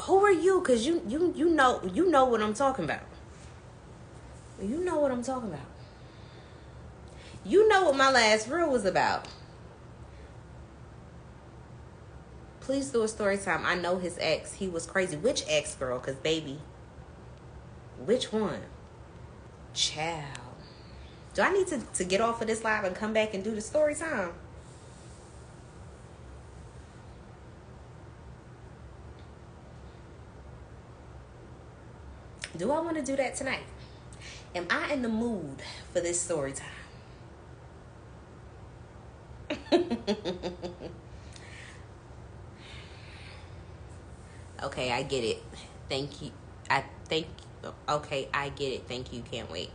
Who are you? Because you know what I'm talking about. You know what I'm talking about. You know what my last reel was about. Please do a story time. I know his ex. He was crazy. Which ex, girl? Because, baby, which one? Child. Do I need to get off of this live and come back and do the story time? Do I want to do that tonight? Am I in the mood for this story time? Okay, I get it. Thank you. Okay, I get it. Thank you. Can't wait.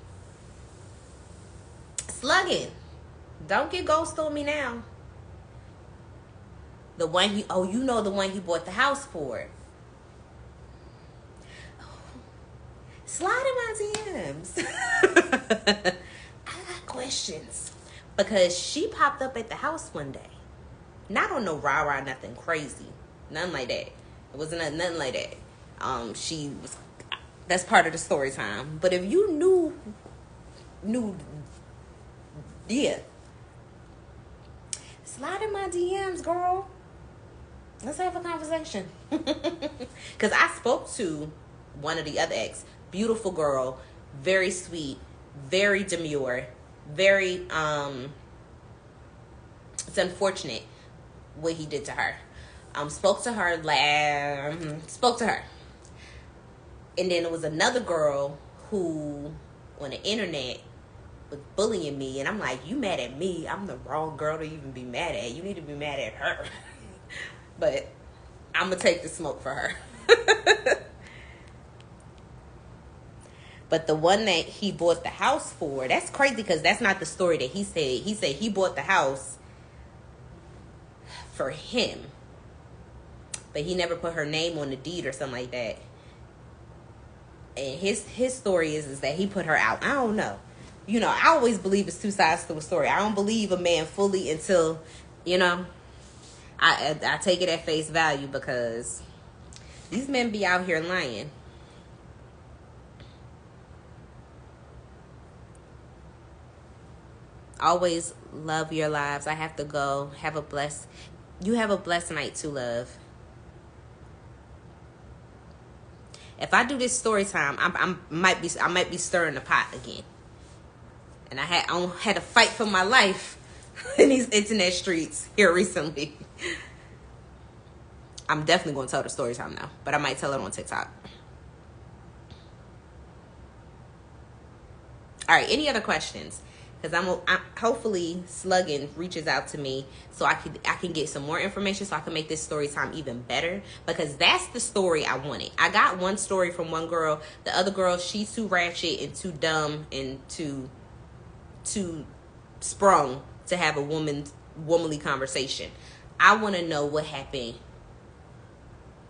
Slugging. Don't get ghost on me now. The one you know the one he bought the house for. Slide in my DMs. I got questions. Because she popped up at the house one day. Not on no rah-rah, nothing crazy. Nothing like that. It wasn't nothing like that. That's part of the story time. But if you knew, yeah. Slide in my DMs, girl. Let's have a conversation. Because I spoke to one of the other ex. Beautiful girl. Very sweet. Very demure. Very, it's unfortunate what he did to her. Spoke to her. And then there was another girl who, on the internet, was bullying me. And I'm like, you mad at me? I'm the wrong girl to even be mad at. You need to be mad at her. But I'm going to take the smoke for her. But the one that he bought the house for, that's crazy because that's not the story that he said. He said he bought the house for him. But he never put her name on the deed or something like that. And his story is that he put her out. I don't know. You know, I always believe it's two sides to a story. I don't believe a man fully until, you know, I take it at face value because these men be out here lying. Always love your lives. I have to go. You have a blessed night too, love. If I do this story time, I might be stirring the pot again. And I had to fight for my life in these internet streets here recently. I'm definitely going to tell the story time now, but I might tell it on TikTok. All right, any other questions? Because I'm hopefully Slugging reaches out to me so I can get some more information so I can make this story time even better, because that's the story I wanted. I got one story from one girl. The other girl, she's too ratchet and too dumb and too sprung to have a womanly conversation. I want to know what happened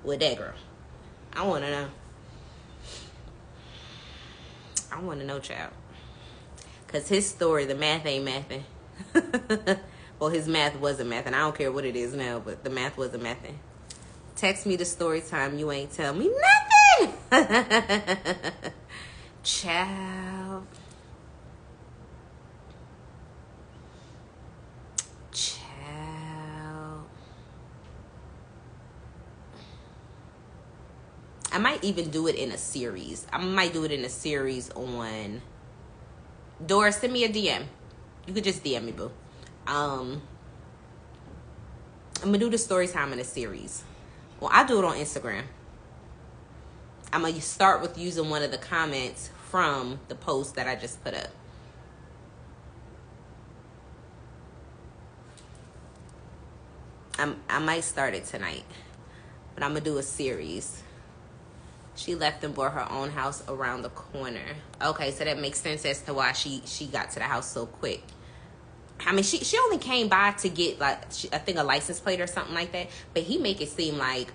with that girl. I want to know. I want to know, child. Because his story, the math ain't mathing. Well, his math wasn't mathing. I don't care what it is now, but the math wasn't mathing. Text me the story time. You ain't tell me nothing. Child. I might even do it in a series. I might do it in a series on... Doris, send me a DM. You could just DM me, boo. I'm going to do the story time in a series. Well, I'll do it on Instagram. I'm going to start with using one of the comments from the post that I just put up. I might start it tonight. But I'm going to do a series. She left and bought her own house around the corner. Okay, so that makes sense as to why she got to the house so quick. I mean, she only came by to get, like, I think a license plate or something like that. But he make it seem like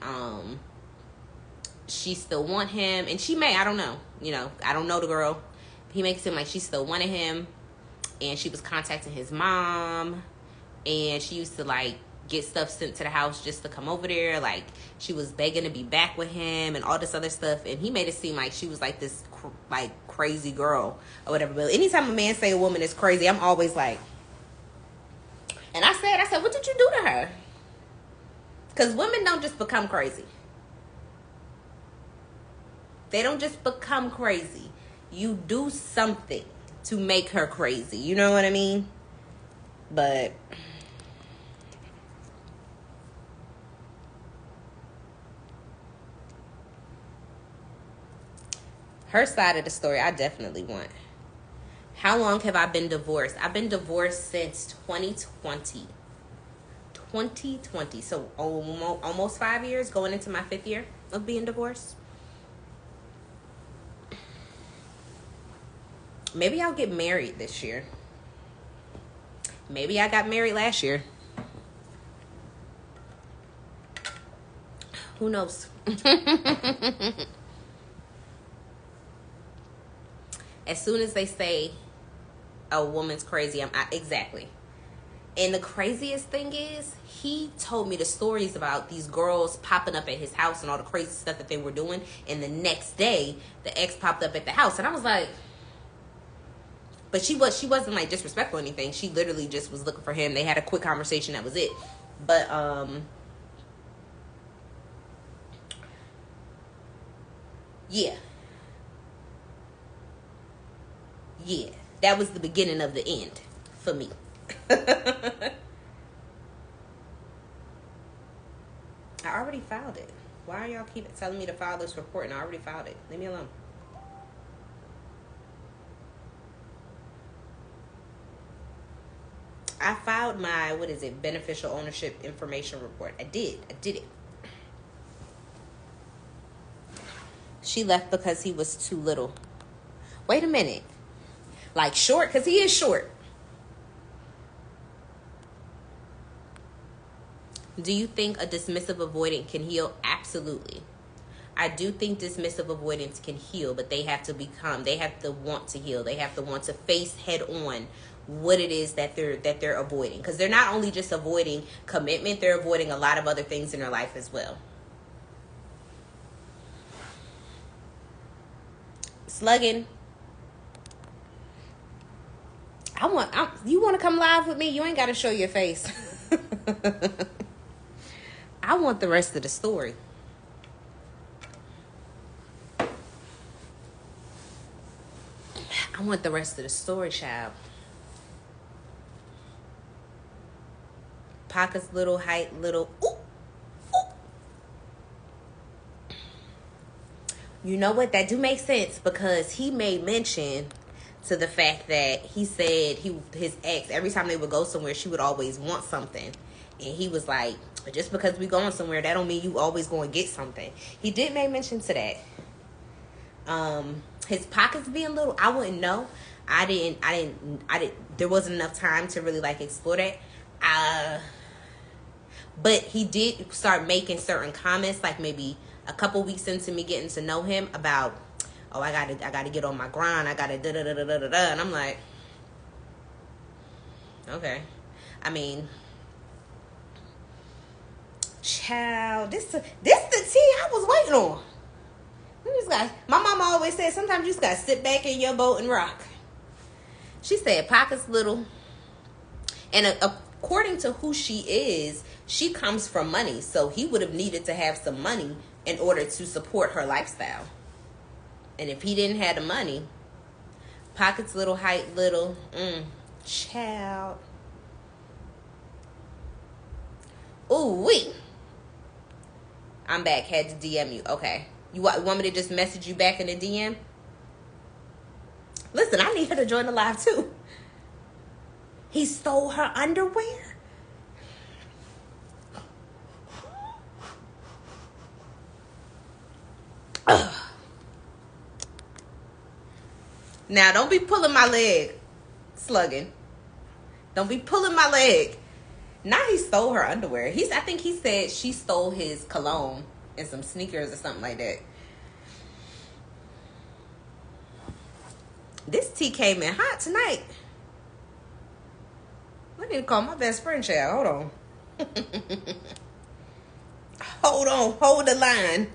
she still want him. And she may, I don't know. You know, I don't know the girl. He makes it seem like she still wanted him. And she was contacting his mom. And she used to, like, get stuff sent to the house just to come over there. Like, she was begging to be back with him and all this other stuff. And he made it seem like she was like this like crazy girl or whatever. But anytime a man say a woman is crazy, I'm always like, and I said, what did you do to her? Because women don't just become crazy. They don't just become crazy. You do something to make her crazy. You know what I mean? But her side of the story, I definitely want. How long have I been divorced? I've been divorced since 2020. 2020. So almost 5 years, going into my 5th year of being divorced. Maybe I'll get married this year. Maybe I got married last year. Who knows? As soon as they say a woman's crazy, exactly. And the craziest thing is, he told me the stories about these girls popping up at his house and all the crazy stuff that they were doing. And the next day, the ex popped up at the house. And I was like, but she wasn't like disrespectful or anything. She literally just was looking for him. They had a quick conversation. That was it. But, yeah. Yeah. That was the beginning of the end for me. I already filed it. Why are y'all keep telling me to file this report and I already filed it? Leave me alone. I filed my, beneficial ownership information report. I did it. She left because he was too little. Wait a minute. Like short? Because he is short. Do you think a dismissive avoidant can heal? Absolutely. I do think dismissive avoidance can heal, but they have to want to heal. They have to want to face head on what it is that they're avoiding. Because they're not only just avoiding commitment, they're avoiding a lot of other things in their life as well. Slugging. You want to come live with me? You ain't got to show your face. I want the rest of the story. I want the rest of the story, child. Pockets little, height little. Ooh, ooh. You know what? That do make sense, because he made mention to the fact that he said his ex, every time they would go somewhere, she would always want something. And he was like, just because we going somewhere, that don't mean you always going to get something. He did make mention to that. His pockets being little, I wouldn't know. I didn't, there wasn't enough time to really like explore that. But he did start making certain comments, like maybe a couple weeks into me getting to know him, about, oh, I gotta get on my grind. I gotta da-da-da-da-da-da. And I'm like, okay. I mean, child, this the tea I was waiting on. My mama always said, sometimes you just gotta sit back in your boat and rock. She said pockets little. And according to who she is, she comes from money. So he would have needed to have some money in order to support her lifestyle. And if he didn't have the money, pockets little, height little, child. Ooh, wee. I'm back. Had to DM you. Okay. You want me to just message you back in the DM? Listen, I need her to join the live too. He stole her underwear. Ugh. Now, don't be pulling my leg, slugging. Don't be pulling my leg. Now he stole her underwear. I think he said she stole his cologne and some sneakers or something like that. This tea came in hot tonight. I need to call my best friend, child. Hold Hold on, hold the line.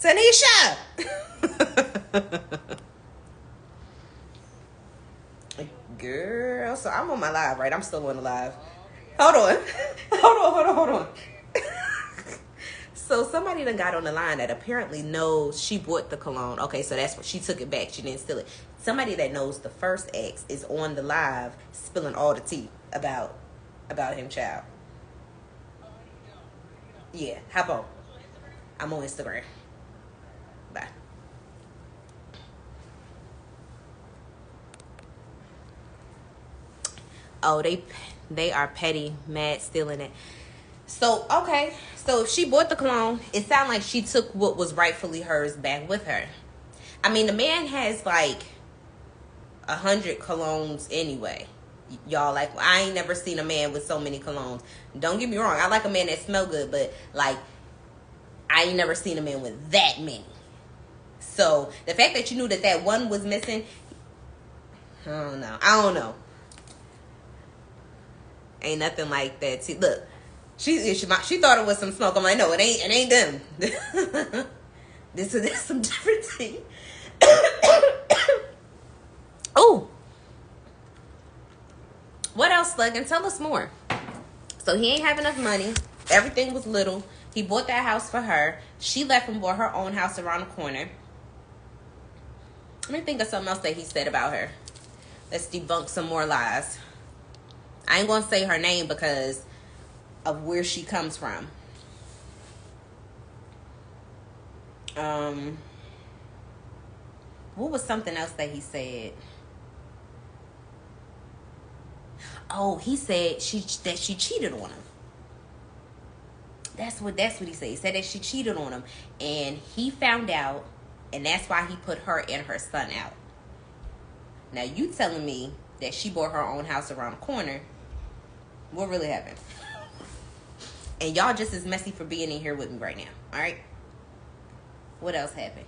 Tanisha! Girl, so I'm on my live, right? I'm still on the live. Hold on. Hold on. So somebody done got on the line that apparently knows she bought the cologne. Okay, so that's what she took it back. She didn't steal it. Somebody that knows the first ex is on the live spilling all the tea about him, child. Yeah, hop on. I'm on Instagram. Bye. Oh, they are petty, mad, stealing it. So, okay. So if she bought the cologne, it sounded like she took what was rightfully hers back with her. I mean, the man has like 100 colognes anyway. Y'all, like, I ain't never seen a man with so many colognes. Don't get me wrong. I like a man that smell good, but like, I ain't never seen a man with that many. So the fact that you knew that one was missing, I don't know. Ain't nothing like that. See, look, she thought it was some smoke. I'm like, no, it ain't them. This is some different thing. Oh, what else, Slug? And tell us more. So he ain't have enough money. Everything was little. He bought that house for her. She left and bought her own house around the corner. Let me think of something else that he said about her. Let's debunk some more lies. I ain't gonna say her name because of where she comes from. What was something else that he said? Oh, he said that she cheated on him. That's what he said. He said that she cheated on him, and he found out, and that's why he put her and her son out. Now you telling me that she bought her own house around the corner? What really happened? And y'all just as messy for being in here with me right now. All right. What else happened?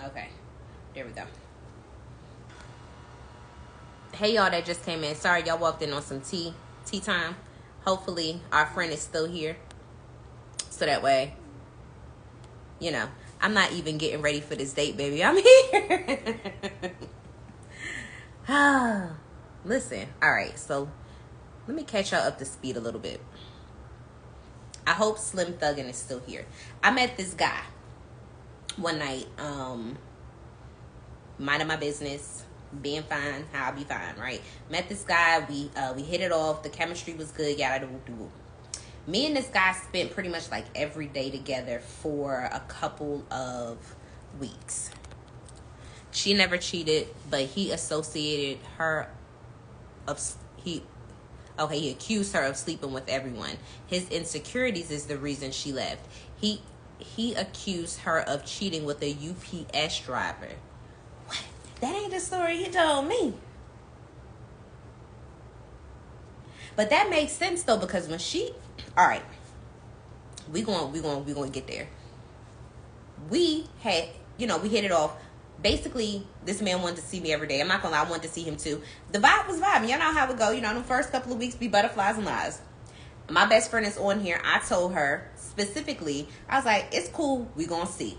Okay, there we go. Hey, y'all that just came in. Sorry, y'all walked in on some tea time. Hopefully, our friend is still here. So that way, you know, I'm not even getting ready for this date, baby. I'm here. Listen, all right. So let me catch y'all up to speed a little bit. I hope Slim Thuggin is still here. I met this guy one night, minding my business, being fine, how I be fine, right? Met this guy, we hit it off, the chemistry was good, yada whoop. Me and this guy spent pretty much like every day together for a couple of weeks. She never cheated, but he associated her he accused her of sleeping with everyone. His insecurities is the reason she left. He accused her of cheating with a UPS driver. What? That ain't the story he told me. But that makes sense though, because when all right, we going to get there. We had, we hit it off. Basically, this man wanted to see me every day. I'm not gonna lie, I wanted to see him too. The vibe was vibing. Y'all know how it go. The first couple of weeks be butterflies and lies. My best friend is on here. I told her specifically, I was like, it's cool, we gonna see.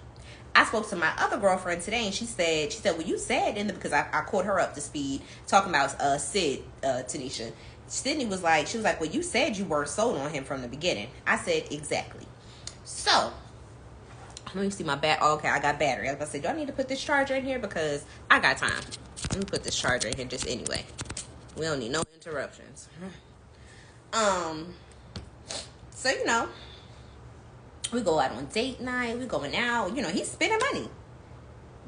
I spoke to my other girlfriend today, and she said, well, you said because I caught her up to speed talking about Sid, Tanisha. Sydney was like, well, you said you weren't sold on him from the beginning. I said, exactly. So, let me see my okay, I got battery. I was about to say, do I need to put this charger in here? Because I got time. Let me put this charger in here just anyway. We don't need no interruptions. So, we go out on date night. We going out. He's spending money.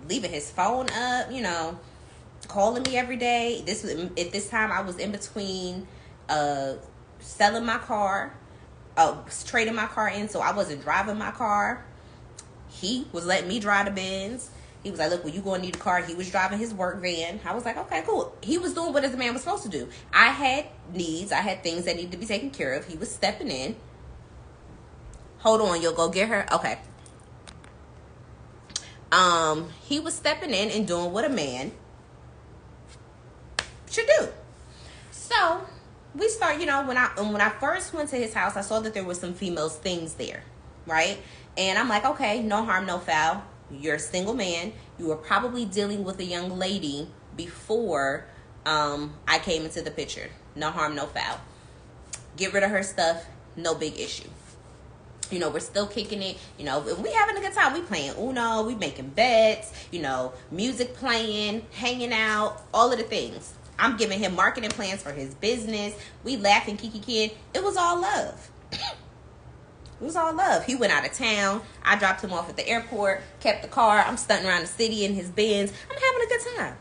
Leaving his phone up, calling me every day. At this time, I was in between selling my car, trading my car in, so I wasn't driving my car. He was letting me drive the Benz. He was like, look, well, you going to need a car. He was driving his work van. I was like, okay, cool. He was doing what a man was supposed to do. I had needs. I had things that needed to be taken care of. He was stepping in. Hold on, you'll go get her? Okay. He was stepping in and doing what a man should do. So we start, when I first went to his house, I saw that there was some females things there, right? And I'm like, okay, no harm, no foul. You're a single man. You were probably dealing with a young lady before I came into the picture. No harm, no foul. Get rid of her stuff. No big issue. We're still kicking it. We having a good time. We playing Uno. We making bets. Music playing, hanging out, all of the things. I'm giving him marketing plans for his business. We laughing, kiki kid. It was all love. It was all love. He went out of town. I dropped him off at the airport, kept the car. I'm stunting around the city in his Benz. I'm having a good time.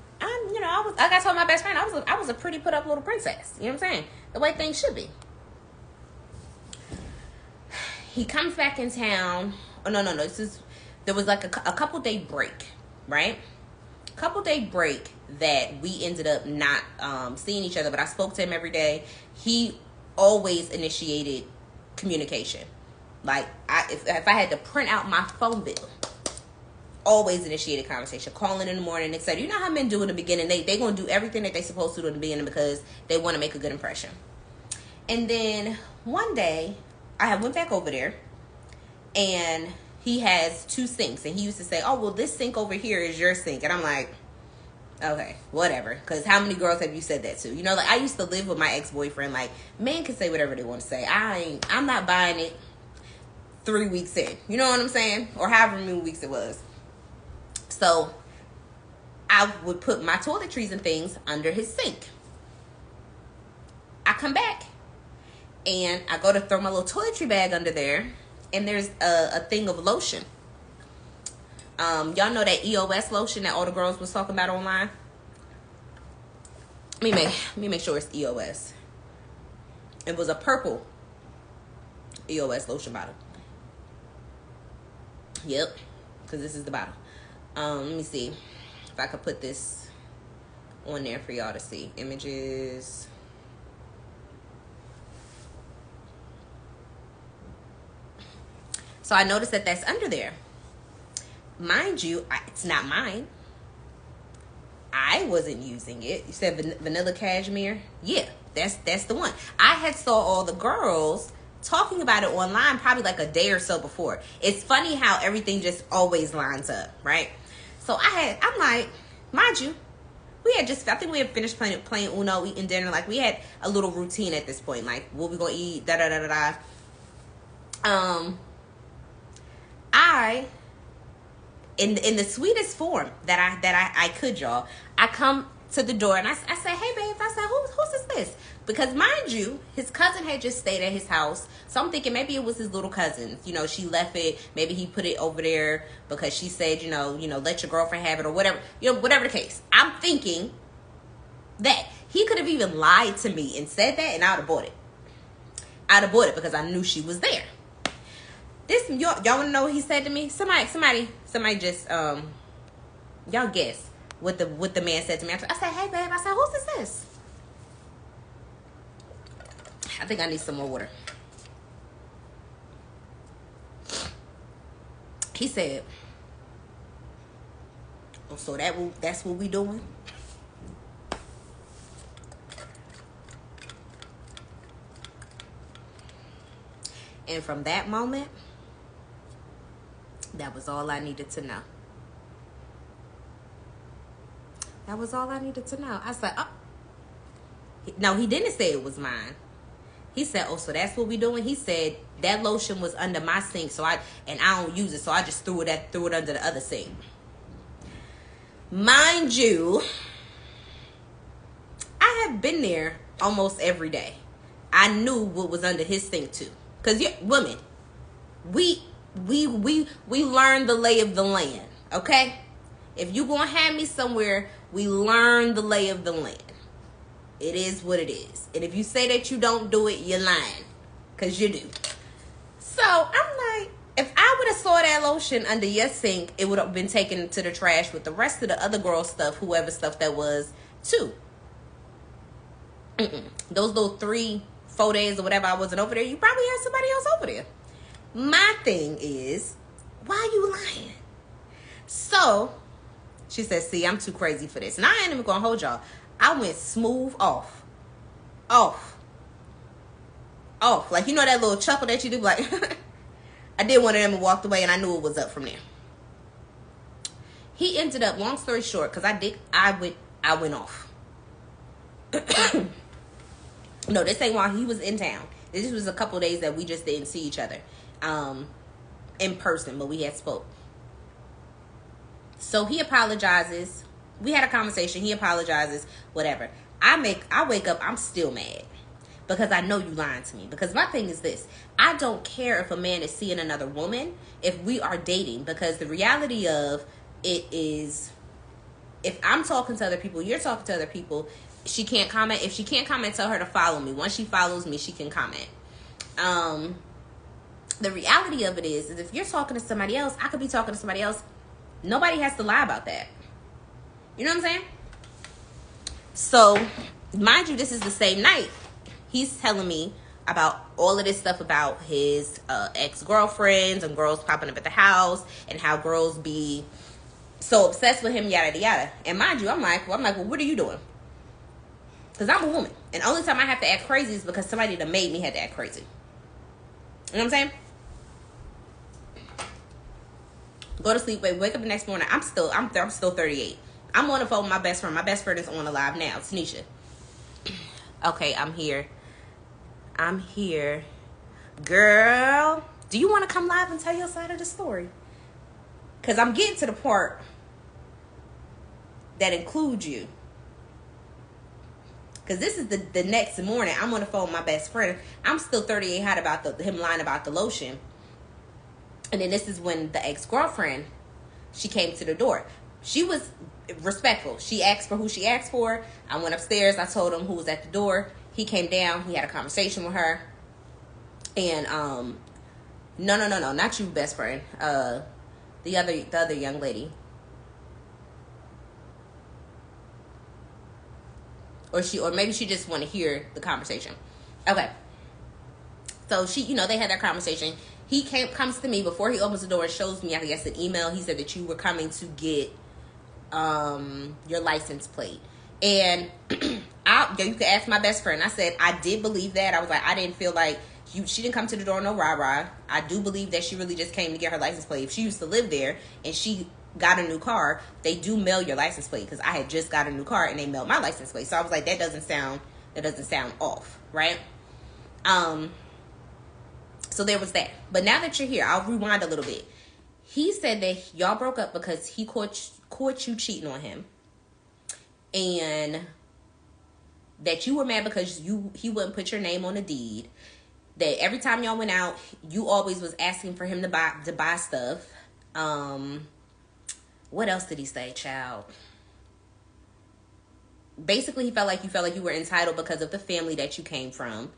Like I told my best friend, I was a pretty put up little princess. You know what I'm saying? The way things should be. He comes back in town. Oh, no. There was like a couple day break, right? Couple day break that we ended up not seeing each other, but I spoke to him every day. He always initiated communication. Like, if I had to print out my phone bill, always initiated conversation, calling in the morning, etc. You know how men do in the beginning? They going to do everything that they supposed to do in the beginning because they want to make a good impression. And then one day, I went back over there, and he has 2 sinks. And he used to say, oh, well, this sink over here is your sink. And I'm like, okay, whatever. Because how many girls have you said that to? I used to live with my ex-boyfriend. Like, men can say whatever they want to say. I'm not buying it 3 weeks in. You know what I'm saying? Or however many weeks it was. So I would put my toiletries and things under his sink. I come back and I go to throw my little toiletry bag under there, and there's a thing of lotion. Y'all know that EOS lotion that all the girls was talking about online? Let me make sure it's EOS. It was a purple EOS lotion bottle. Yep, because this is the bottle. Let me see if I could put this on there for y'all to see. Images. So I noticed that that's under there. Mind you, it's not mine. I wasn't using it. You said vanilla cashmere? Yeah, that's the one. I had saw all the girls talking about it online probably like a day or so before. It's funny how everything just always lines up, right? So I'm like, mind you, I think we had finished playing Uno, eating dinner. Like, we had a little routine at this point. Like, what we gonna eat, da-da-da-da-da. In the sweetest form that I could, y'all, I come to the door and I say, hey, babe. I said, who's this? Because, mind you, his cousin had just stayed at his house. So I'm thinking maybe it was his little cousin. She left it. Maybe he put it over there because she said, let your girlfriend have it or whatever. Whatever the case. I'm thinking that he could have even lied to me and said that, and I would have bought it. I'd have bought it because I knew she was there. Y'all want to know what he said to me? Somebody just y'all guess what the man said to me. I said, hey, babe. I said, who's this? I think I need some more water. He said, oh, so that's what we doing? And from that moment, that was all I needed to know. That was all I needed to know. I said, oh. No, he didn't say it was mine. He said, oh, so that's what we doing? He said that lotion was under my sink, and I don't use it, so I just threw it under the other sink. Mind you, I have been there almost every day. I knew what was under his sink too. Because women, we learn the lay of the land, okay? If you gonna have me somewhere, we learn the lay of the land. It is what it is. And if you say that you don't do it, you're lying. Because you do. So I'm like, if I would would have saw that lotion under your sink, it would have been taken to the trash with the rest of the other girl stuff, whoever stuff that was, too. Those little 3-4 days or whatever I wasn't over there, you probably had somebody else over there. My thing is, why are you lying? So, she said, see, I'm too crazy for this. And I ain't even going to hold y'all. I went smooth off. Like, you know that little chuckle that you do? Like, I did one of them and walked away, and I knew it was up from there. He ended up, long story short, because I went off. No, this ain't while he was in town. This was a couple days that we just didn't see each other in person, but we had spoke. So he apologizes. We had a conversation. He apologizes. Whatever. I wake up. I'm still mad because I know you lying to me. Because my thing is this: I don't care if a man is seeing another woman if we are dating. Because the reality of it is, if I'm talking to other people, you're talking to other people. She can't comment. If she can't comment, tell her to follow me. Once she follows me, she can comment. The reality of it is if you're talking to somebody else, I could be talking to somebody else. Nobody has to lie about that. You know what I'm saying? So, mind you, this is the same night. He's telling me about all of this stuff about his ex-girlfriends and girls popping up at the house and how girls be so obsessed with him, yada, yada. And mind you, I'm like, well, what are you doing? Because I'm a woman. And the only time I have to act crazy is because somebody that made me had to act crazy. You know what I'm saying? Go to sleep, wake up the next morning. I'm still 38. I'm on the phone with my best friend. My best friend is on the live now, Tanisha. Okay, I'm here. Girl, do you want to come live and tell your side of the story? Because I'm getting to the part that includes you. Because this is the next morning. I'm on the phone with my best friend. I'm still 38 hot about him lying about the lotion. And then this is when the ex-girlfriend, she came to the door. She was respectful. She asked for who she asked for. I went upstairs. I told him who was at the door. He came down. He had a conversation with her. And, no, not you, best friend. The other young lady. Or maybe she just want to hear the conversation. Okay. So they had that conversation. He comes to me before he opens the door and shows me, I guess, an email. He said that you were coming to get your license plate. And you could ask my best friend. I said, I did believe that. I was like, I didn't feel like she didn't come to the door, no rah-rah. I do believe that she really just came to get her license plate. If she used to live there and she got a new car, they do mail your license plate, because I had just got a new car and they mailed my license plate. So I was like, that doesn't sound off, right? So there was that. But now that you're here, I'll rewind a little bit. He said that y'all broke up because he caught you cheating on him. And that you were mad because he wouldn't put your name on the deed. That every time y'all went out, you always was asking for him to buy stuff. What else did he say, child? Basically, he felt like you were entitled because of the family that you came from.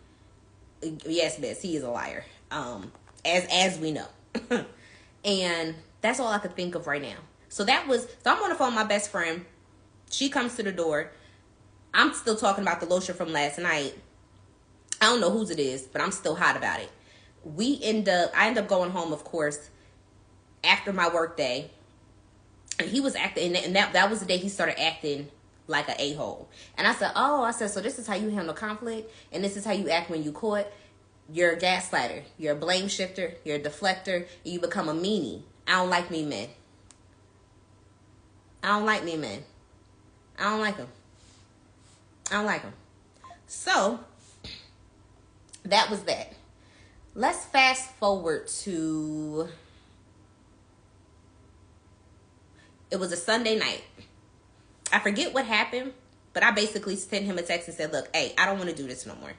Yes, Bess, he is a liar. As we know. And that's all I could think of right now. So I'm on the phone with my best friend. She comes to the door. I'm still talking about the lotion from last night. I don't know whose it is, but I'm still hot about it. I end up going home, of course, after my work day. And he was acting, and that was the day he started acting like an a-hole. And I said, so this is how you handle conflict, and this is how you act when you caught. You're a gaslighter. You're a blame shifter. You're a deflector. And you become a meanie. I don't like me men. I don't like them. So, that was that. Let's fast forward to... It was a Sunday night. I forget what happened, but I basically sent him a text and said, look, hey, I don't want to do this no more.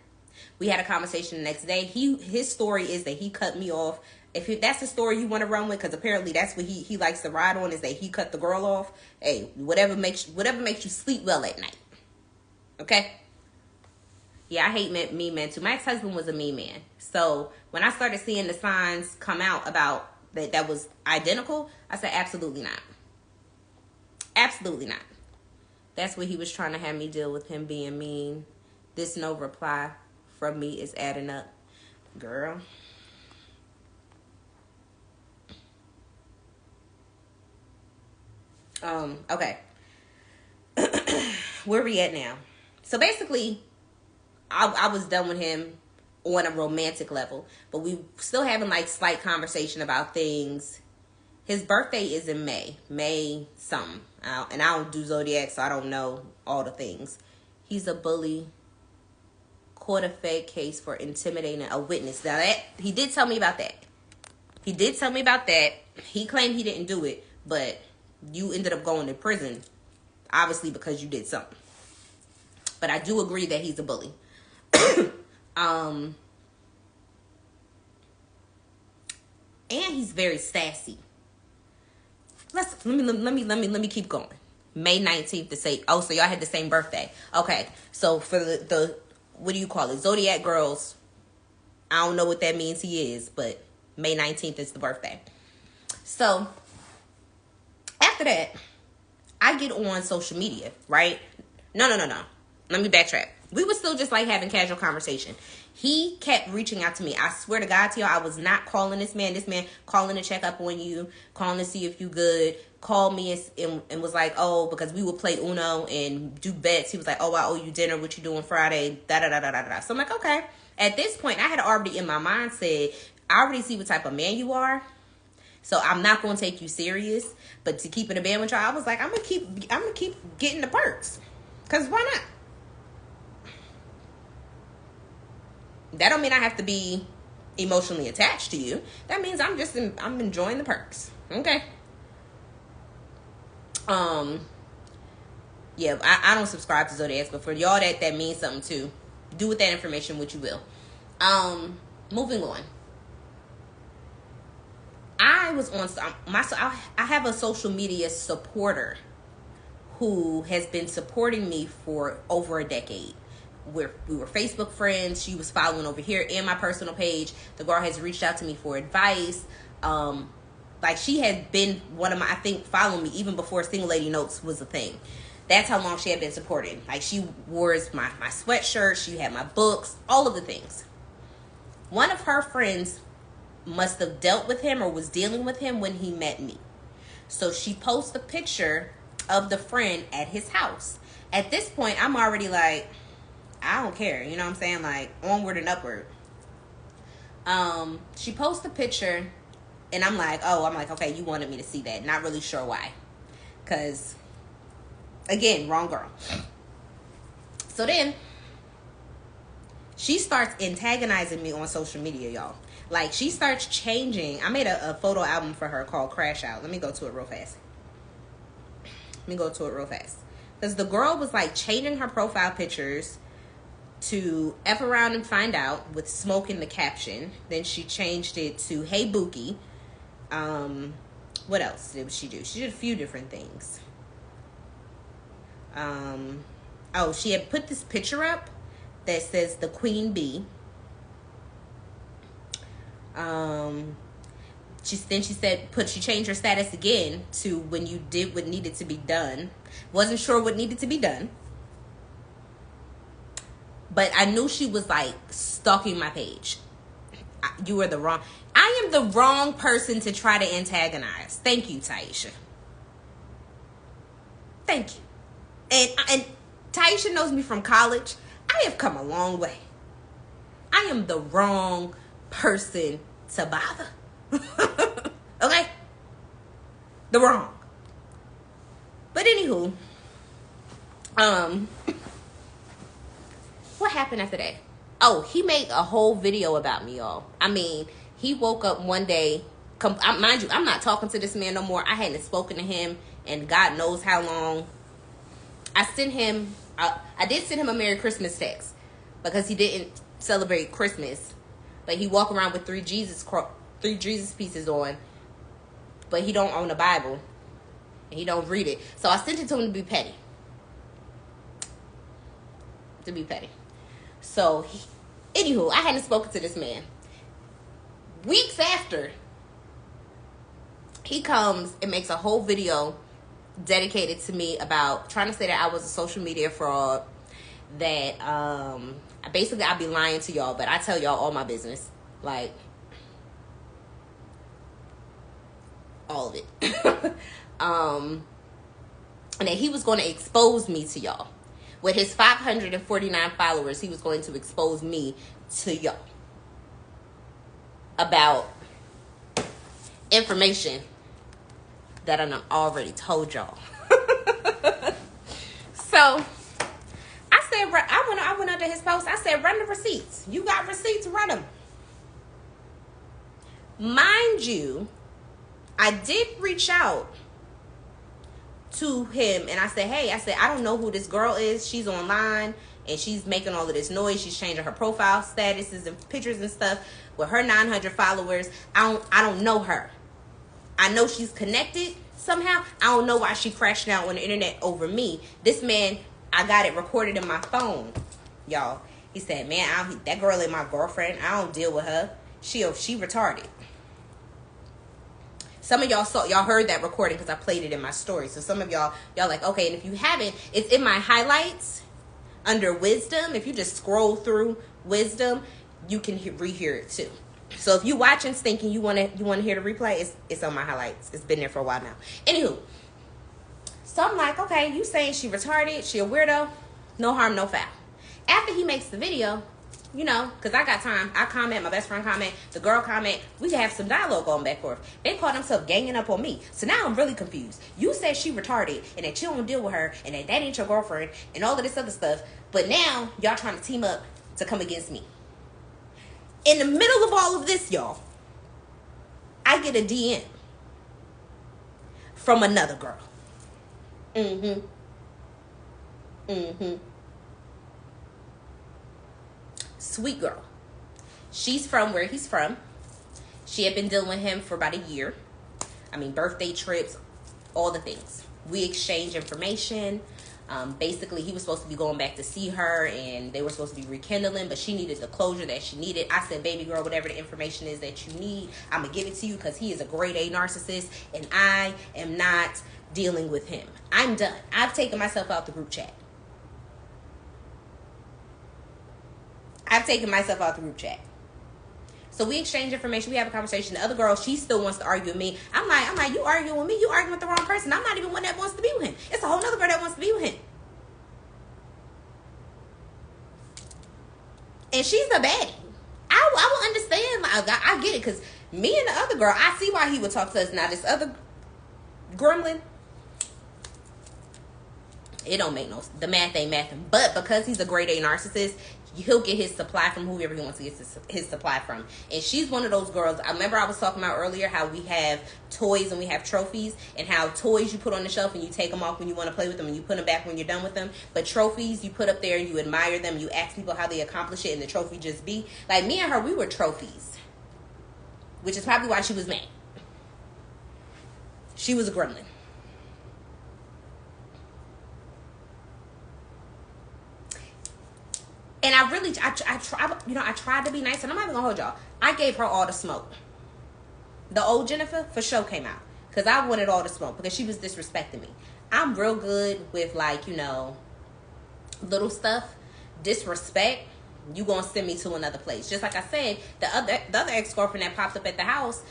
We had a conversation the next day. His story is that he cut me off. If that's the story you want to run with, because apparently that's what he likes to ride on, is that he cut the girl off. Hey, whatever makes you sleep well at night. Okay? Yeah, I hate mean men too. My ex-husband was a mean man. So when I started seeing the signs come out about that was identical? I said, absolutely not. Absolutely not. That's what he was trying to have me deal with, him being mean. This no reply from me is adding up. Girl. Okay. Where we at now? So basically, I was done with him on a romantic level, but we still having like slight conversation about things. His birthday is in May something, and I don't do zodiac, so I don't know all the things. He's a bully. Caught a fake case for intimidating a witness. Now that he did tell me about that. He did tell me about that. He claimed he didn't do it, but you ended up going to prison, obviously because you did something. But I do agree that he's a bully. And he's very sassy. Let me keep going. May 19th to say, oh, so y'all had the same birthday. Okay, so for the what do you call it? Zodiac girls, I don't know what that means he is, but May 19th is the birthday. So after that, I get on social media, right? No. Let me backtrack. We were still just like having casual conversation. He kept reaching out to me. I swear to God to y'all, I was not calling this man. This man calling to check up on you, calling to see if you good. Called me and was like, oh, because we would play Uno and do bets. He was like, oh, I owe you dinner. What you doing Friday? Da. So I'm like, okay. At this point, I had already in my mind said, I already see what type of man you are. So I'm not going to take you serious. But to keep it a band with y'all, I was like, I'm gonna keep getting the perks. Because why not? That don't mean I have to be emotionally attached to you. That means I'm enjoying the perks. Okay. Yeah, I don't subscribe to Zodiacs, but for y'all that means something too. Do with that information what you will. Moving on. I was on I have a social media supporter who has been supporting me for over a decade. We were Facebook friends. She was following over here in my personal page. The girl has reached out to me for advice. Like she had been one of my, I think, following me even before Single Lady Notes was a thing. That's how long she had been supporting. Like she wears my sweatshirt. She had my books, all of the things. One of her friends must have dealt with him or was dealing with him when he met me. So she posts a picture of the friend at his house. At this point, I'm already like, I don't care. You know what I'm saying? Like, onward and upward. She posts a picture, and I'm like, okay, you wanted me to see that. Not really sure why. Because, again, wrong girl. So then, she starts antagonizing me on social media, y'all. Like, she starts changing. I made a photo album for her called Crash Out. Let me go to it real fast. Because the girl was, like, changing her profile pictures to F around and find out with smoke in the caption. Then she changed it to Hey Bookie. What else did she do? She did a few different things. She had put this picture up that says the Queen Bee. She changed her status again to when you did what needed to be done. Wasn't sure what needed to be done. But I knew she was like stalking my page. You were the wrong. I am the wrong person to try to antagonize. Thank you, Taisha. Thank you. And Taisha knows me from college. I have come a long way. I am the wrong person to bother. Okay? The wrong. But anywho, what happened after that? Oh, he made a whole video about me, y'all. I mean, he woke up one day. Mind you, I'm not talking to this man no more. I hadn't spoken to him in God knows how long. I did send him a Merry Christmas text because he didn't celebrate Christmas. But he walked around with three Jesus pieces on. But he don't own a Bible. And he don't read it. So I sent it to him to be petty. So, anywho, I hadn't spoken to this man. Weeks after, he comes and makes a whole video dedicated to me about trying to say that I was a social media fraud, that basically I be lying to y'all, but I tell y'all all my business, like all of it. And that he was going to expose me to y'all. With his 549 followers, he was going to expose me to y'all about information that I done already told y'all. So I said, I went under his post. I said, run the receipts. You got receipts, run them. Mind you, I did reach out to him and I said, hey, I don't know who this girl is. She's online and she's making all of this noise. She's changing her profile statuses and pictures and stuff with her 900 followers. I don't know her. I know she's connected somehow. I don't know why she crashed out on the internet over me. This man, I got it recorded in my phone, y'all. He said, man, that girl ain't my girlfriend. I don't deal with her. She retarded. Some of y'all heard that recording because I played it in my story. So some of y'all like, okay, and if you haven't, it's in my highlights under wisdom. If you just scroll through wisdom, you can rehear it too. So if you watching thinking you want to hear the replay, it's on my highlights. It's been there for a while now. Anywho, so I'm like, okay, you saying she retarded, she a weirdo, no harm, no foul. After he makes the video, you know, because I got time. I comment, my best friend comment, the girl comment. We can have some dialogue going back and forth. They call themselves ganging up on me. So now I'm really confused. You said she retarded and that you don't deal with her and that ain't your girlfriend and all of this other stuff. But now y'all trying to team up to come against me. In the middle of all of this, y'all, I get a DM from another girl. Sweet girl. She's from where he's from. She had been dealing with him for about a year. I mean, birthday trips, all the things. We exchange information. Basically, he was supposed to be going back to see her, and they were supposed to be rekindling, but she needed the closure that she needed. I said, baby girl, whatever the information is that you need, I'm going to give it to you because he is a grade A narcissist, and I am not dealing with him. I'm done. I've taken myself out the group chat. So we exchange information. We have a conversation. The other girl, she still wants to argue with me. I'm like, you arguing with me? You arguing with the wrong person. I'm not even one that wants to be with him. It's a whole other girl that wants to be with him. And she's a baddie. I will understand. I get it. Because me and the other girl, I see why he would talk to us. Now, this other gremlin, it don't make no, the math ain't mathing. But because he's a grade A narcissist, he'll get his supply from whoever he wants to get his supply from. And she's one of those girls. I remember I was talking about earlier how we have toys and we have trophies, and how toys you put on the shelf and you take them off when you want to play with them and you put them back when you're done with them. But trophies you put up there and you admire them, you ask people how they accomplish it, and the trophy just be. Like me and her, we were trophies. Which is probably why she was mad. She was a gremlin. And I tried to be nice, and I'm not even gonna hold y'all. I gave her all the smoke. The old Jennifer for sure came out, because I wanted all the smoke because she was disrespecting me. I'm real good with, like, you know, little stuff. Disrespect, you gonna send me to another place. Just like I said, the other ex-girlfriend that popped up at the house,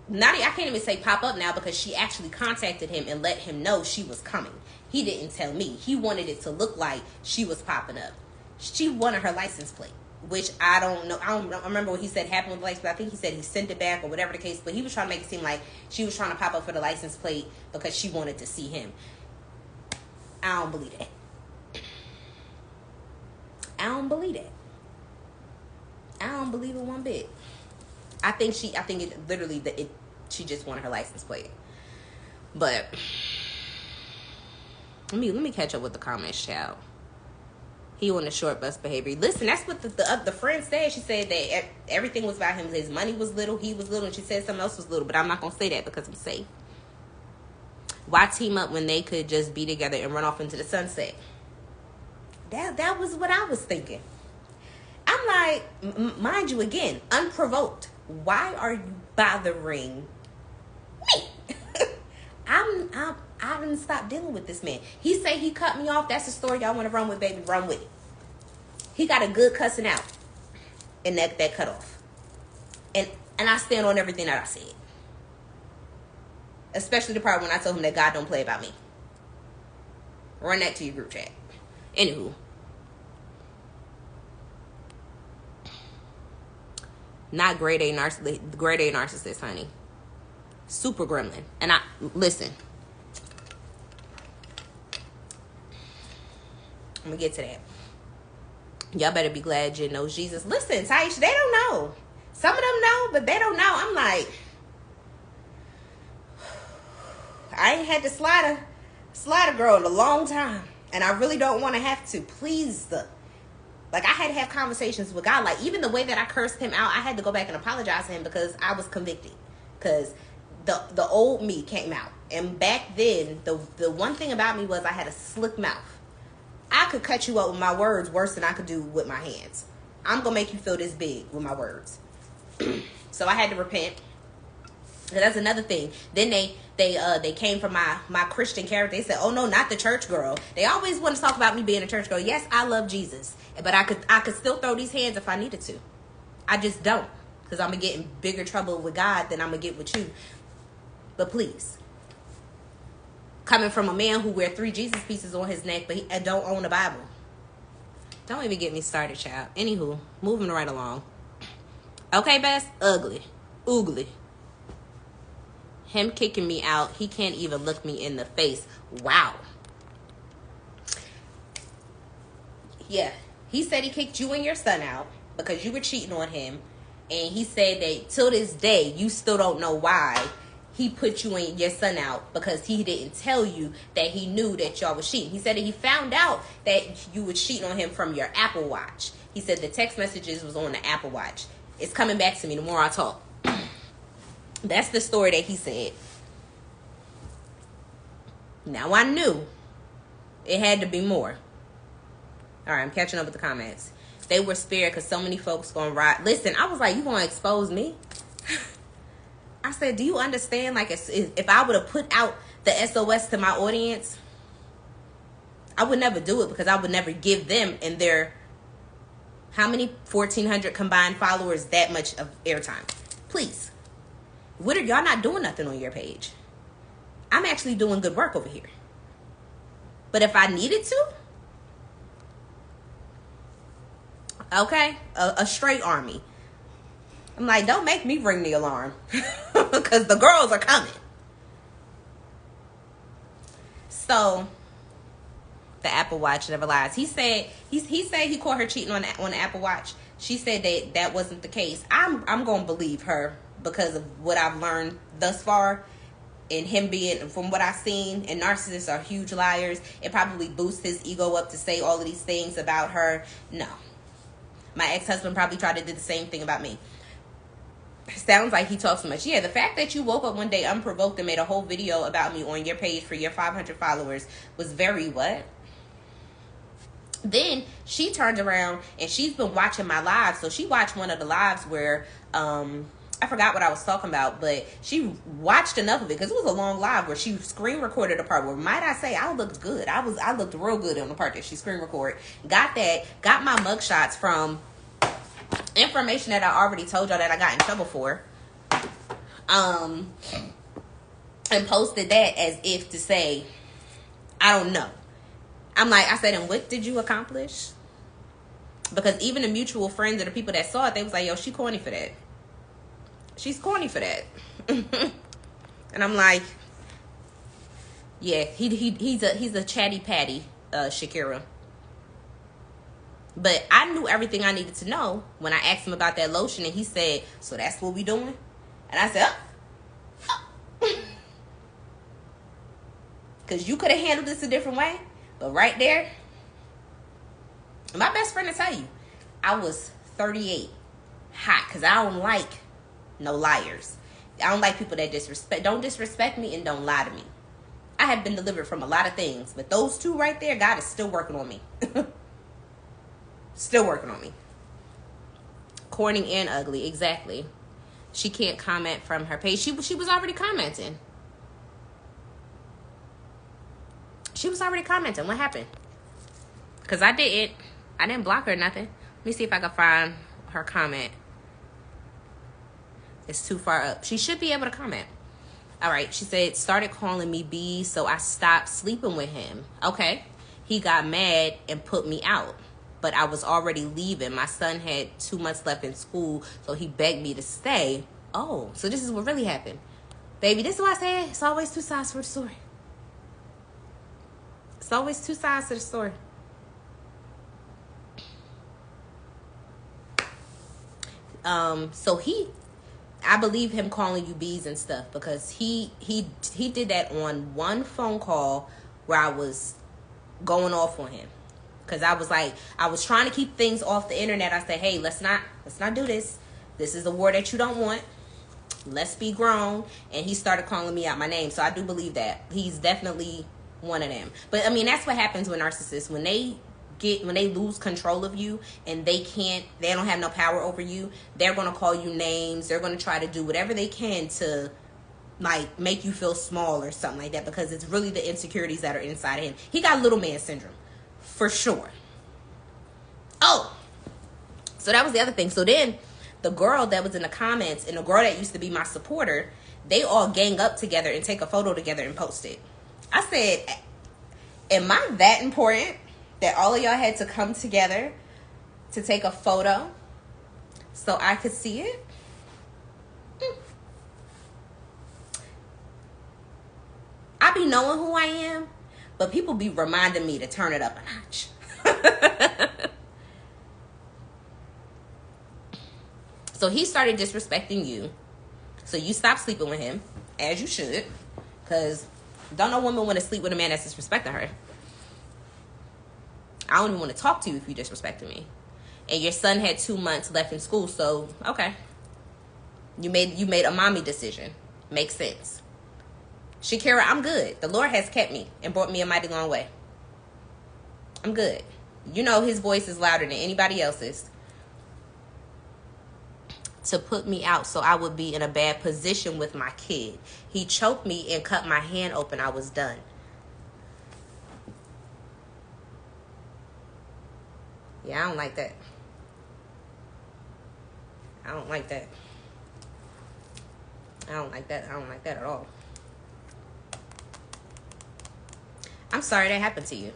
I can't even say pop up now, because she actually contacted him and let him know she was coming. He didn't tell me. He wanted it to look like she was popping up. She wanted her license plate, which I don't know. I don't remember what he said happened with the license plate. I think he said he sent it back or whatever the case. But he was trying to make it seem like she was trying to pop up for the license plate because she wanted to see him. I don't believe that. I don't believe it one bit. I think it literally she just wanted her license plate. But let me catch up with the comments, child. He on the short bus behavior. Listen, that's what the friend said. She said that everything was about him. His money was little. He was little. And she said something else was little. But I'm not going to say that because I'm safe. Why team up when they could just be together and run off into the sunset? That was what I was thinking. I'm like, mind you, again, unprovoked. Why are you bothering me? I didn't stop dealing with this man. He say he cut me off. That's the story y'all want to run with, baby. Run with it. He got a good cussing out in that cutoff. And I stand on everything that I said. Especially the part when I told him that God don't play about me. Run that to your group chat. Anywho. Not grade A narcissist, honey. Super gremlin. And listen. I'm gonna get to that. Y'all better be glad you know Jesus. Listen, Taisha, they don't know. Some of them know, but they don't know. I'm like, I ain't had to slide a girl in a long time. And I really don't want to have to. Please. Like, I had to have conversations with God. Like, even the way that I cursed him out, I had to go back and apologize to him because I was convicted. Because the old me came out. And back then, the one thing about me was I had a slick mouth. I could cut you up with my words worse than I could do with my hands. I'm going to make you feel this big with my words. So I had to repent. And that's another thing. Then they came from my Christian character. They said, oh no, not the church girl. They always want to talk about me being a church girl. Yes, I love Jesus. But I could still throw these hands if I needed to. I just don't. Because I'm going to get in bigger trouble with God than I'm going to get with you. But please. Coming from a man who wear 3 Jesus pieces on his neck, but he don't own a Bible. Don't even get me started, child. Anywho, moving right along. Okay, Bess? Ugly. Oogly. Him kicking me out. He can't even look me in the face. Wow. Yeah. He said he kicked you and your son out because you were cheating on him. And he said that till this day, you still don't know why he put you and your son out, because he didn't tell you that he knew that y'all was cheating. He said that he found out that you were cheating on him from your Apple Watch. He said the text messages was on the Apple Watch. It's coming back to me the more I talk. That's the story that he said. Now I knew it had to be more. All right, I'm catching up with the comments. They were spared because so many folks gonna ride. Listen, I was like, you gonna expose me? I said, do you understand? Like, if I would have put out the SOS to my audience, I would never do it because I would never give them and their, how many 1,400 combined followers that much of airtime. Please. What are y'all not doing nothing on your page? I'm actually doing good work over here. But if I needed to, okay, a straight army. I'm like, don't make me ring the alarm because the girls are coming. So the Apple Watch never lies. He said he caught her cheating on the Apple Watch. She said that wasn't the case. I'm gonna believe her because of what I've learned thus far. And him being, from what I've seen, and narcissists are huge liars. It probably boosts his ego up to say all of these things about her. No. My ex-husband probably tried to do the same thing about me. Sounds like he talks so much. Yeah, the fact that you woke up one day unprovoked and made a whole video about me on your page for your 500 followers was very what? Then she turned around and she's been watching my lives. So she watched one of the lives where, I forgot what I was talking about, but she watched enough of it because it was a long live where she screen recorded a part where, might I say, I looked good. I looked real good on the part that she screen recorded. Got my mugshots from information that I already told y'all that I got in trouble for. And posted that as if to say, I don't know. I'm like, I said, and what did you accomplish? Because even the mutual friends or the people that saw it, they was like, yo, she corny for that. She's corny for that. And I'm like, yeah, he's a chatty patty, Shakira. But I knew everything I needed to know when I asked him about that lotion, and he said, so that's what we doing? And I said, because you could have handled this a different way. But right there, my best friend will tell you, I was 38, hot, because I don't like no liars. I don't like people that don't disrespect me and don't lie to me. I have been delivered from a lot of things, but those two right there, God is still working on me. Still working on me. Corny and ugly, exactly. She can't comment from her page. She was already commenting. She was already commenting. What happened? Because I didn't block her or nothing. Let me see if I can find her comment. It's too far up. She should be able to comment. All right. She said, started calling me B, so I stopped sleeping with him. Okay. He got mad and put me out. But I was already leaving. My son had 2 months left in school, so he begged me to stay. Oh, so this is what really happened. Baby, this is why I say it's always two sides for the story. It's always two sides to the story. So I believe him calling you bees and stuff because he did that on one phone call where I was going off on him. Because I was trying to keep things off the internet. I said, hey, let's not do this. This is a war that you don't want. Let's be grown. And he started calling me out my name. So I do believe that. He's definitely one of them. But I mean, that's what happens with narcissists. When they lose control of you and they don't have no power over you, they're going to call you names. They're going to try to do whatever they can to like make you feel small or something like that, because it's really the insecurities that are inside of him. He got little man syndrome for sure. Oh, so that was the other thing. So then the girl that was in the comments and the girl that used to be my supporter, they all gang up together and take a photo together and post it. I said, am I that important that all of y'all had to come together to take a photo so I could see it? I be knowing who I am, but people be reminding me to turn it up a notch. So he started disrespecting you. So you stopped sleeping with him, as you should. Because don't no woman want to sleep with a man that's disrespecting her. I don't even want to talk to you if you disrespecting me. And your son had 2 months left in school, so okay. You made a mommy decision. Makes sense. Shakira, I'm good. The Lord has kept me and brought me a mighty long way. I'm good. You know his voice is louder than anybody else's. To put me out so I would be in a bad position with my kid. He choked me and cut my hand open. I was done. Yeah, I don't like that. I don't like that. I don't like that. I don't like that at all. I'm sorry that happened to you.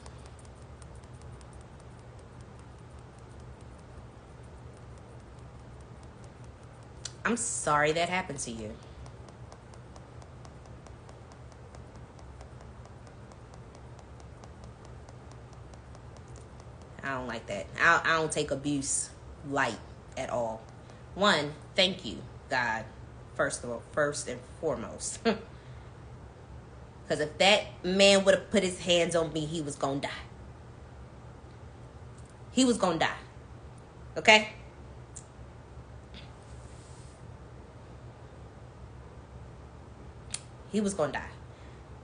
I'm sorry that happened to you. I don't like that. I don't take abuse light at all. One, thank you, God, first and foremost. Because if that man would have put his hands on me, he was going to die. He was going to die. Okay? He was going to die.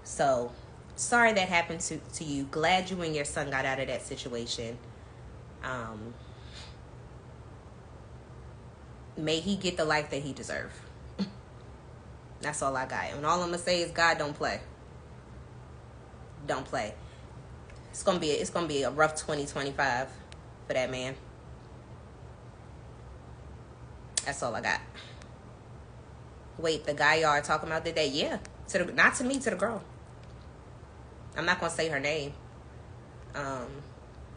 So, sorry that happened to you. Glad you and your son got out of that situation. May he get the life that he deserves. That's all I got. And all I'm going to say is God don't play. Don't play. It's gonna be a rough 2025 for that man. That's all I got. Wait, the guy y'all are talking about today? Yeah. Not to me, to the girl. I'm not gonna say her name.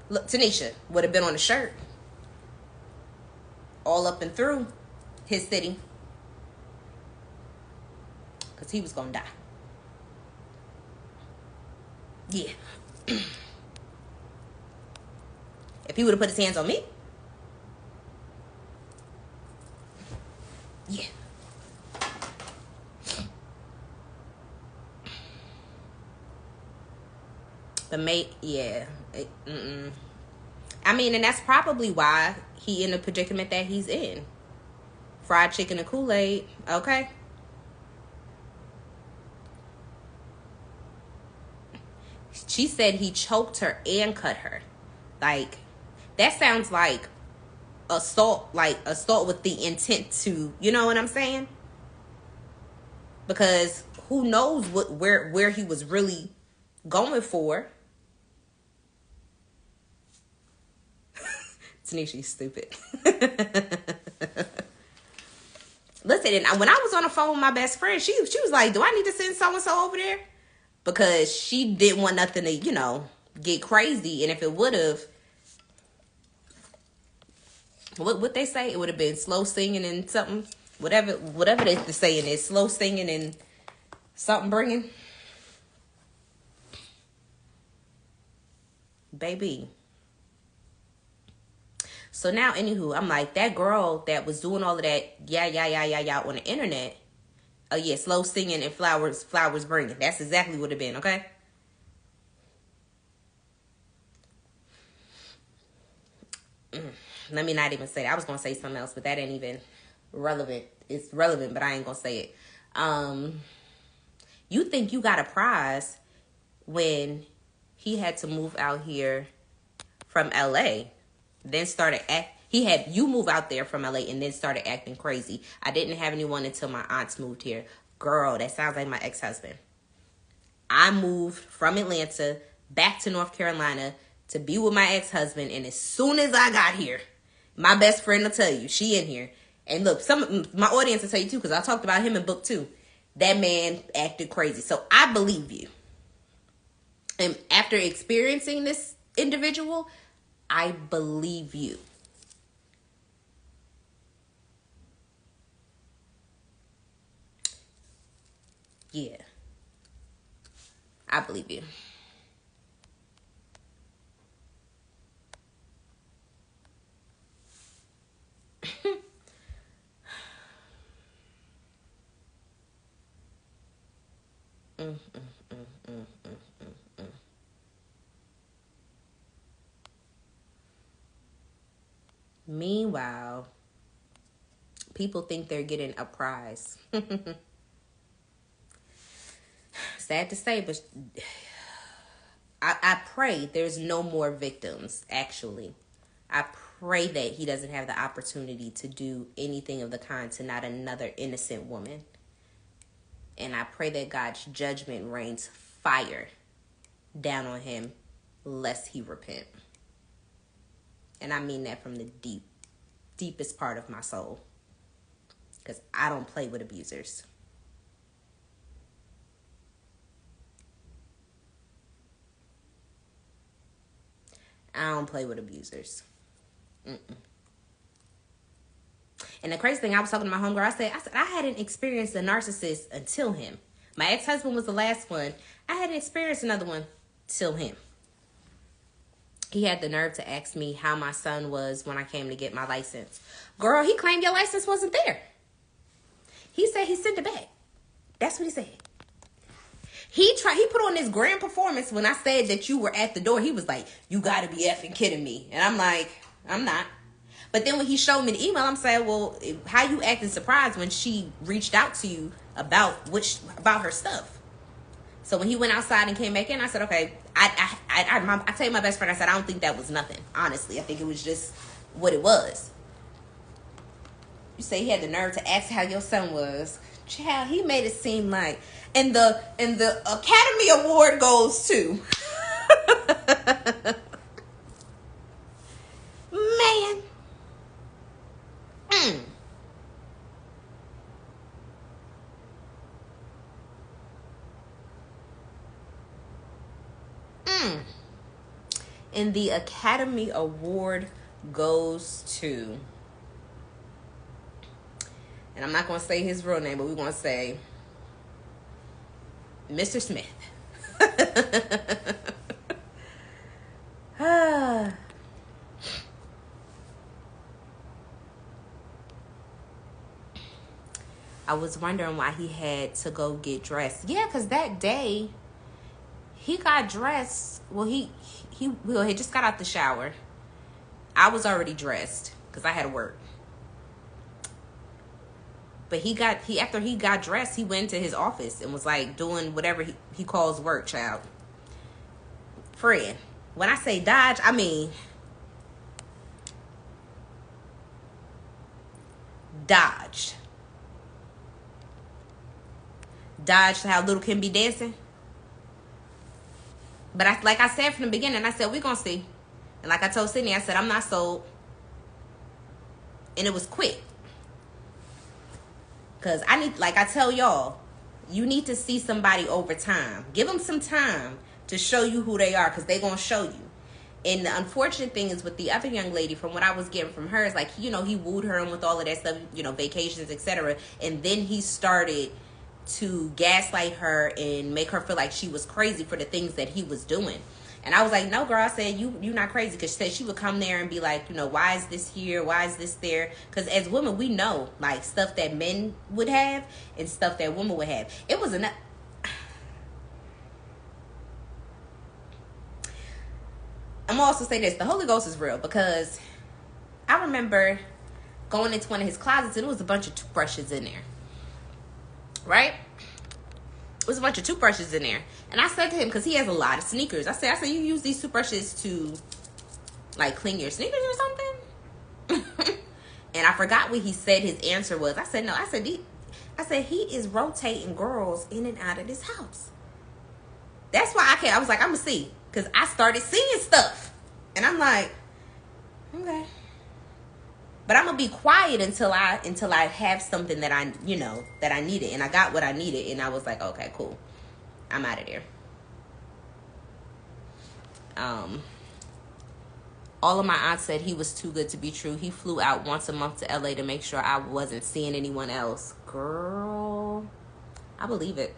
Look, Tanisha would have been on the shirt. All up and through his city. Because he was gonna die. Yeah. If he would have put his hands on me. Yeah. The mate, yeah. I mean, and that's probably why he in the predicament that he's in. Fried chicken and Kool-Aid, okay? She said he choked her and cut her. Like, that sounds like assault with the intent to, you know what I'm saying? Because who knows where he was really going for. Tanisha's stupid. Listen, and when I was on the phone with my best friend, she was like, do I need to send so-and-so over there? Because she didn't want nothing to, get crazy. And if it would have, what they say, it would have been slow singing and something. Whatever they saying is slow singing and something bringing. Baby. So now, anywho, I'm like, that girl that was doing all of that, yeah, on the internet. Oh, yeah, slow singing and flowers bringing. That's exactly what it been, okay? Let me not even say that. I was going to say something else, but that ain't even relevant. It's relevant, but I ain't going to say it. You think you got a prize when he had to move out here from LA, then he had you move out there from LA and then started acting crazy. I didn't have anyone until my aunts moved here. Girl, that sounds like my ex-husband. I moved from Atlanta back to North Carolina to be with my ex-husband, and as soon as I got here, my best friend will tell you, she in here. And look, my audience will tell you too, because I talked about him in book 2. That man acted crazy. So I believe you. And after experiencing this individual, I believe you. Yeah. I believe you. Meanwhile, people think they're getting a prize. Sad to say, but I pray there's no more victims, actually. I pray that he doesn't have the opportunity to do anything of the kind to not another innocent woman. And I pray that God's judgment rains fire down on him, lest he repent. And I mean that from the deepest part of my soul. Because I don't play with abusers. I don't play with abusers. Mm-mm. And the crazy thing, I was talking to my homegirl. I said I hadn't experienced a narcissist until him. My ex-husband was the last one. I hadn't experienced another one till him. He had the nerve to ask me how my son was when I came to get my license. Girl, he claimed your license wasn't there. He said he sent it back. That's what he said. He put on this grand performance when I said that you were at the door. He was like, you gotta be effing kidding me. And I'm like, I'm not. But then when he showed me the email, I'm saying, well, how you acting surprised when she reached out to you about her stuff? So when he went outside and came back in, I said, okay, I tell you, my best friend, I said, I don't think that was nothing. Honestly, I think it was just what it was. You say he had the nerve to ask how your son was. Child, he made it seem like, and the Academy Award goes to man. And the Academy Award goes to, and I'm not going to say his real name, but we're going to say Mr. Smith. I was wondering why he had to go get dressed. Yeah, because that day he got dressed. Well, he just got out the shower. I was already dressed because I had to work. But after he got dressed, he went to his office and was like doing whatever he calls work, child. Friend, when I say dodge, I mean dodged. Dodged how Little Kim be dancing. But like I said from the beginning, I said, we're going to see. And like I told Sydney, I said, I'm not sold. And it was quick. Because I need, like I tell y'all, you need to see somebody over time. Give them some time to show you who they are, because they're going to show you. And the unfortunate thing is with the other young lady, from what I was getting from her, is like, you know, he wooed her in with all of that stuff, you know, vacations, etc. And then he started to gaslight her and make her feel like she was crazy for the things that he was doing. And I was like, no, girl. I said, you're not crazy. Because she said she would come there and be like, you know, why is this here? Why is this there? Because as women, we know, like, stuff that men would have and stuff that women would have. It was enough. I'm gonna also say this. The Holy Ghost is real, because I remember going into one of his closets and there was a bunch of toothbrushes in there. Right? There was a bunch of toothbrushes in there. And I said to him, because he has a lot of sneakers, I said, you use these toothbrushes to, like, clean your sneakers or something? And I forgot what he said his answer was. I said, no. I said, he is rotating girls in and out of this house. That's why I was like, I'm going to see. Because I started seeing stuff. And I'm like, okay. But I'm going to be quiet until I have something that I, you know, that I needed. And I got what I needed. And I was like, okay, cool. I'm out of there. All of my aunts said he was too good to be true. He flew out once a month to LA to make sure I wasn't seeing anyone else. Girl, I believe it.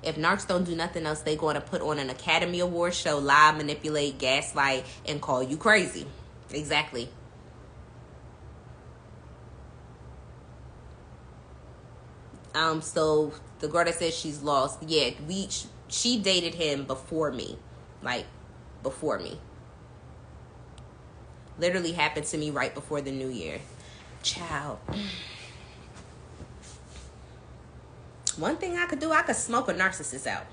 If narcs don't do nothing else, they going to put on an Academy Award show, lie, manipulate, gaslight, and call you crazy. Exactly. So the girl that says she's lost, yeah, she dated him before me. Like, before me. Literally happened to me right before the new year. Child. One thing I could do, I could smoke a narcissist out.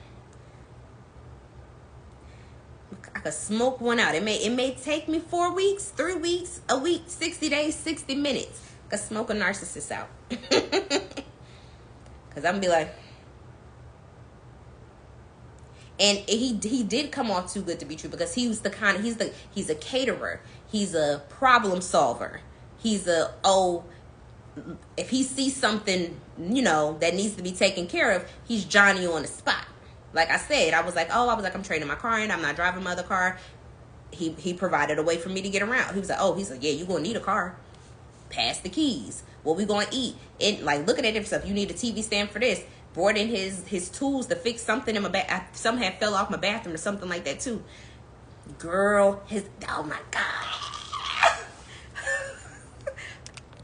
I could smoke one out. It may take me 4 weeks, 3 weeks, a week, 60 days, 60 minutes. I could smoke a narcissist out. Because I'm going to be like... And he did come off too good to be true, because he was the kind of... He's a caterer. He's a problem solver. He's if he sees something, you know, that needs to be taken care of, he's Johnny on the spot. Like I said, I'm trading my car in. I'm not driving my other car. He provided a way for me to get around. He was like, yeah, you're going to need a car. Pass the keys. What we going to eat? And, like, looking at different stuff. You need a TV stand for this. Brought in his tools to fix something in my bath. Something had fell off my bathroom or something like that, too. Girl, oh, my God.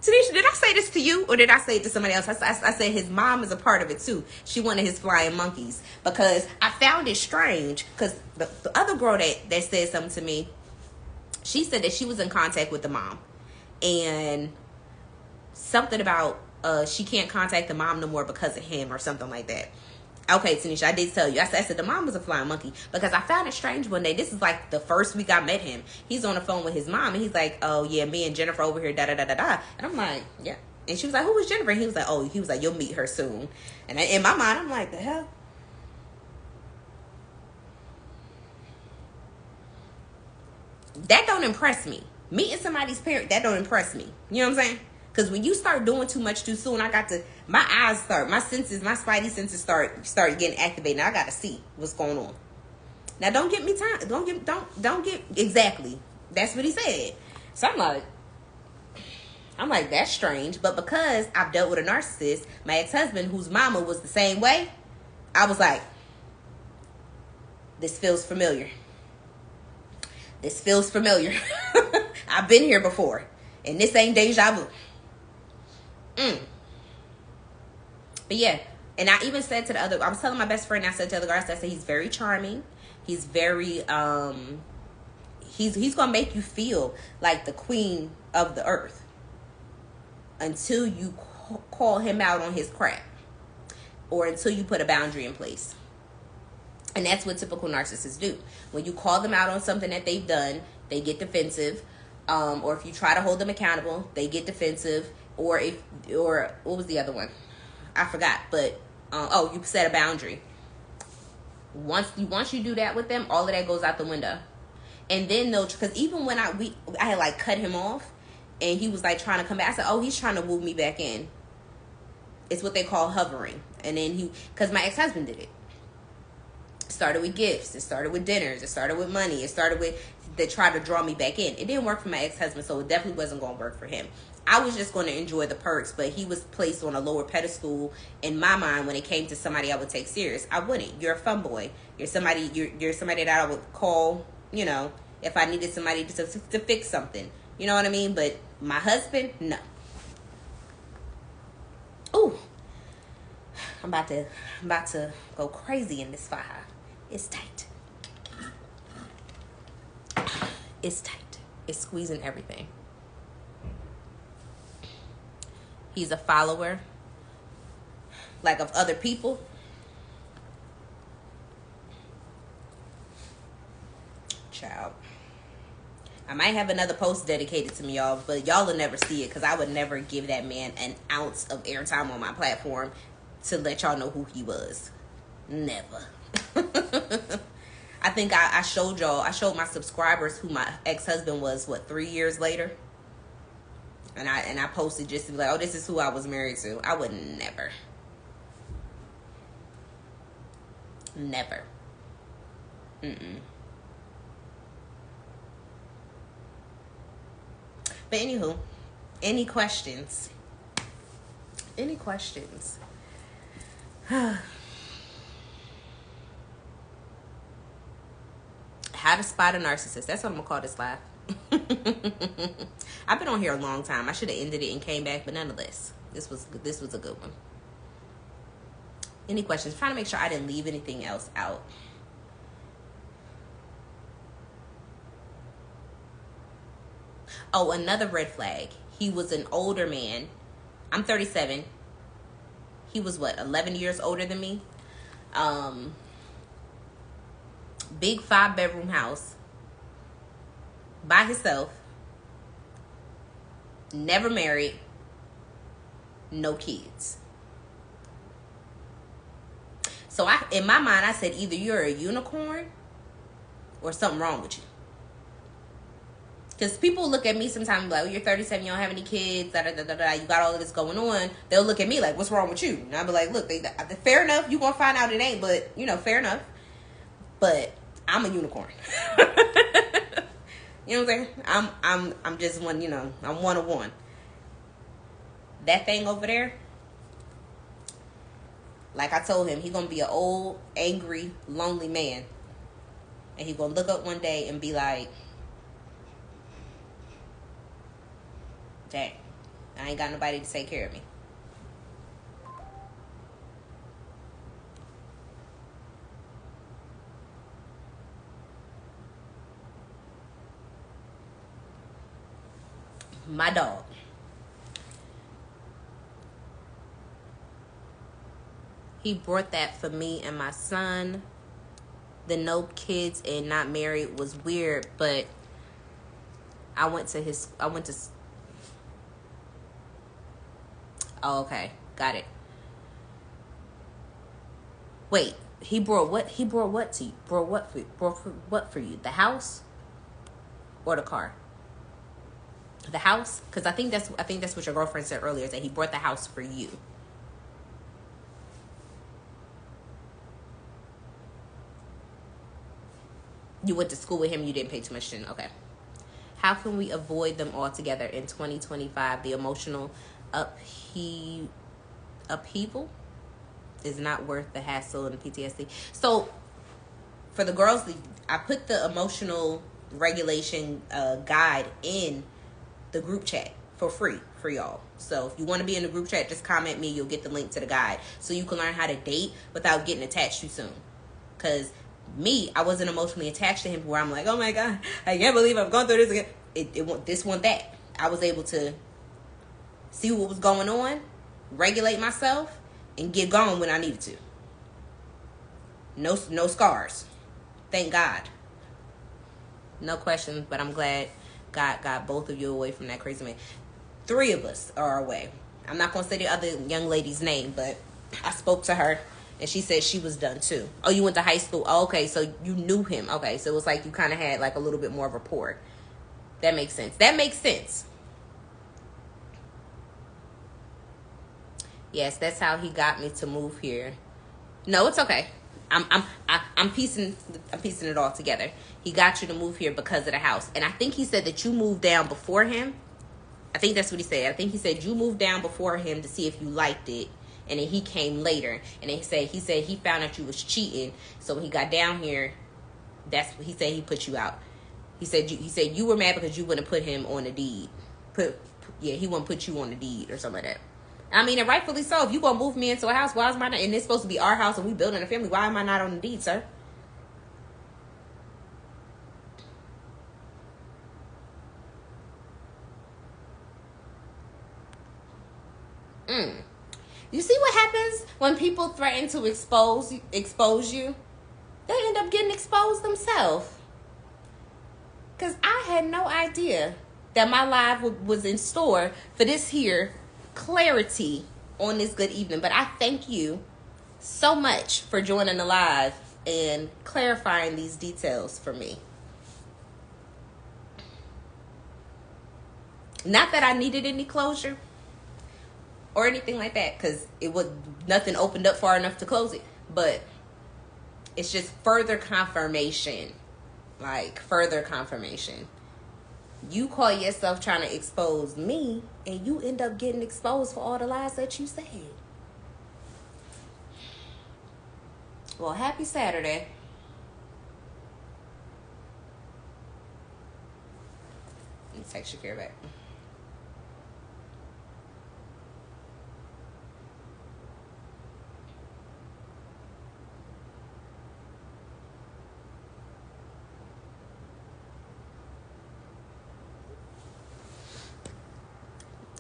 Tanisha, did I say this to you or did I say it to somebody else? I said his mom is a part of it too. She one of his flying monkeys, because I found it strange, because the other girl that said something to me, she said that she was in contact with the mom, and something about she can't contact the mom no more because of him or something like that. Okay, Tanisha, I did tell you. I said the mom was a flying monkey, because I found it strange one day. This is like the first week I met him. He's on the phone with his mom, and he's like, oh, yeah, me and Jennifer over here, da-da-da-da-da. And I'm like, yeah. And she was like, who was Jennifer? And he was like, you'll meet her soon. And in my mind, I'm like, the hell? That don't impress me. Meeting somebody's parent, that don't impress me. You know what I'm saying? Because when you start doing too much too soon, my spidey senses start getting activated. Now I got to see what's going on. Now don't get me time. Don't get exactly. That's what he said. So I'm like, that's strange. But because I've dealt with a narcissist, my ex-husband, whose mama was the same way, I was like, this feels familiar. This feels familiar. I've been here before, and this ain't deja vu. But yeah, and I even said to I was telling my best friend, I said to the other girls, I said he's very charming. He's very, he's going to make you feel like the queen of the earth until you call him out on his crap, or until you put a boundary in place. And that's what typical narcissists do. When you call them out on something that they've done, they get defensive. Or if you try to hold them accountable, they get defensive. Or what was the other one? I forgot. But, you set a boundary. Once you do that with them, all of that goes out the window. And then though, because even when I had like cut him off, and he was like trying to come back, I said, oh, he's trying to woo me back in. It's what they call hovering. And then because my ex-husband did it. It started with gifts. It started with dinners. It started with money. It started with, they tried to draw me back in. It didn't work for my ex-husband, so it definitely wasn't going to work for him. I was just going to enjoy the perks, but he was placed on a lower pedestal in my mind when it came to somebody I would take serious. I wouldn't. You're a fun boy. You're somebody that I would call, you know, if I needed somebody to fix something. You know what I mean? But my husband, no. Ooh. I'm about to go crazy in this fire. It's tight. It's tight. It's squeezing everything. He's a follower, like, of other people. Child. I might have another post dedicated to me, y'all, but y'all will never see it because I would never give that man an ounce of airtime on my platform to let y'all know who he was. Never. I think I showed my subscribers who my ex-husband was, 3 years later? And I posted just to be like, oh, this is who I was married to. I would never. Never. Mm-mm. But anywho, any questions? Any questions? How to spot a narcissist. That's what I'm gonna call this live. I've been on here a long time. I should have ended it and came back, but nonetheless, this was a good one. Any questions? I'm trying to make sure I didn't leave anything else out. Oh, another red flag. He was an older man. I'm 37. He was 11 years older than me. Big 5-bedroom house. By himself. Never married. No kids. So in my mind, I said either you're a unicorn or something wrong with you. Because people look at me sometimes like, oh, you're 37, you don't have any kids, you got all of this going on. They'll look at me like, what's wrong with you? And I'll be like, look, fair enough. You're going to find out it ain't, but, fair enough. But I'm a unicorn. You know what I'm saying? I'm just one, I'm one of one. That thing over there, like I told him, he's going to be an old, angry, lonely man. And he's going to look up one day and be like, dang, I ain't got nobody to take care of me. My dog. He brought that for me and my son. The no kids and not married was weird, but I went to oh, okay. Got it. Wait, he brought what? He brought what to you? Brought what for you? The house or the car? The house? Because I think that's what your girlfriend said earlier, is that he brought the house for you. You went to school with him, you didn't pay too much attention. Okay. How can we avoid them altogether in 2025? The emotional upheaval is not worth the hassle and the PTSD. So for the girls, I put the emotional regulation guide in the group chat for free for y'all. So if you want to be in the group chat, just comment me. You'll get the link to the guide so you can learn how to date without getting attached too soon. Because me, I wasn't emotionally attached to him where I'm like, oh my God, I can't believe I've gone through this again. This one, that. I was able to see what was going on, regulate myself, and get gone when I needed to. No scars. Thank God. No questions, but I'm glad God got both of you away from that crazy man. 3 of us are away. I'm not going to say the other young lady's name, but I spoke to her, And she said she was done too. Oh, you went to high school. Oh, okay, so you knew him. Okay, so it was like you kind of had like a little bit more of rapport. That makes sense. That makes sense. Yes, that's how he got me to move here. No, it's okay. I'm piecing it all together. He got you to move here because of the house. And I think he said that you moved down before him. I think that's what he said. I think he said you moved down before him to see if you liked it. And then he came later. And then he said he found out you was cheating. So when he got down here, that's what he said, he put you out. He said you were mad because you wouldn't put him on the deed. He wouldn't put you on the deed or something like that. I mean, and rightfully so. If you gonna move me into a house, why is my not? And it's supposed to be our house, and we building a family. Why am I not on the deed, sir? You see what happens when people threaten to expose you? They end up getting exposed themselves. Cause I had no idea that my live was in store for this here clarity on this good evening. But I thank you so much for joining the live and clarifying these details for me. Not that I needed any closure or anything like that, because nothing opened up far enough to close it, but it's just further confirmation. Like further confirmation. You call yourself trying to expose me, and you end up getting exposed for all the lies that you said. Well, happy Saturday. Let me text Shakira back.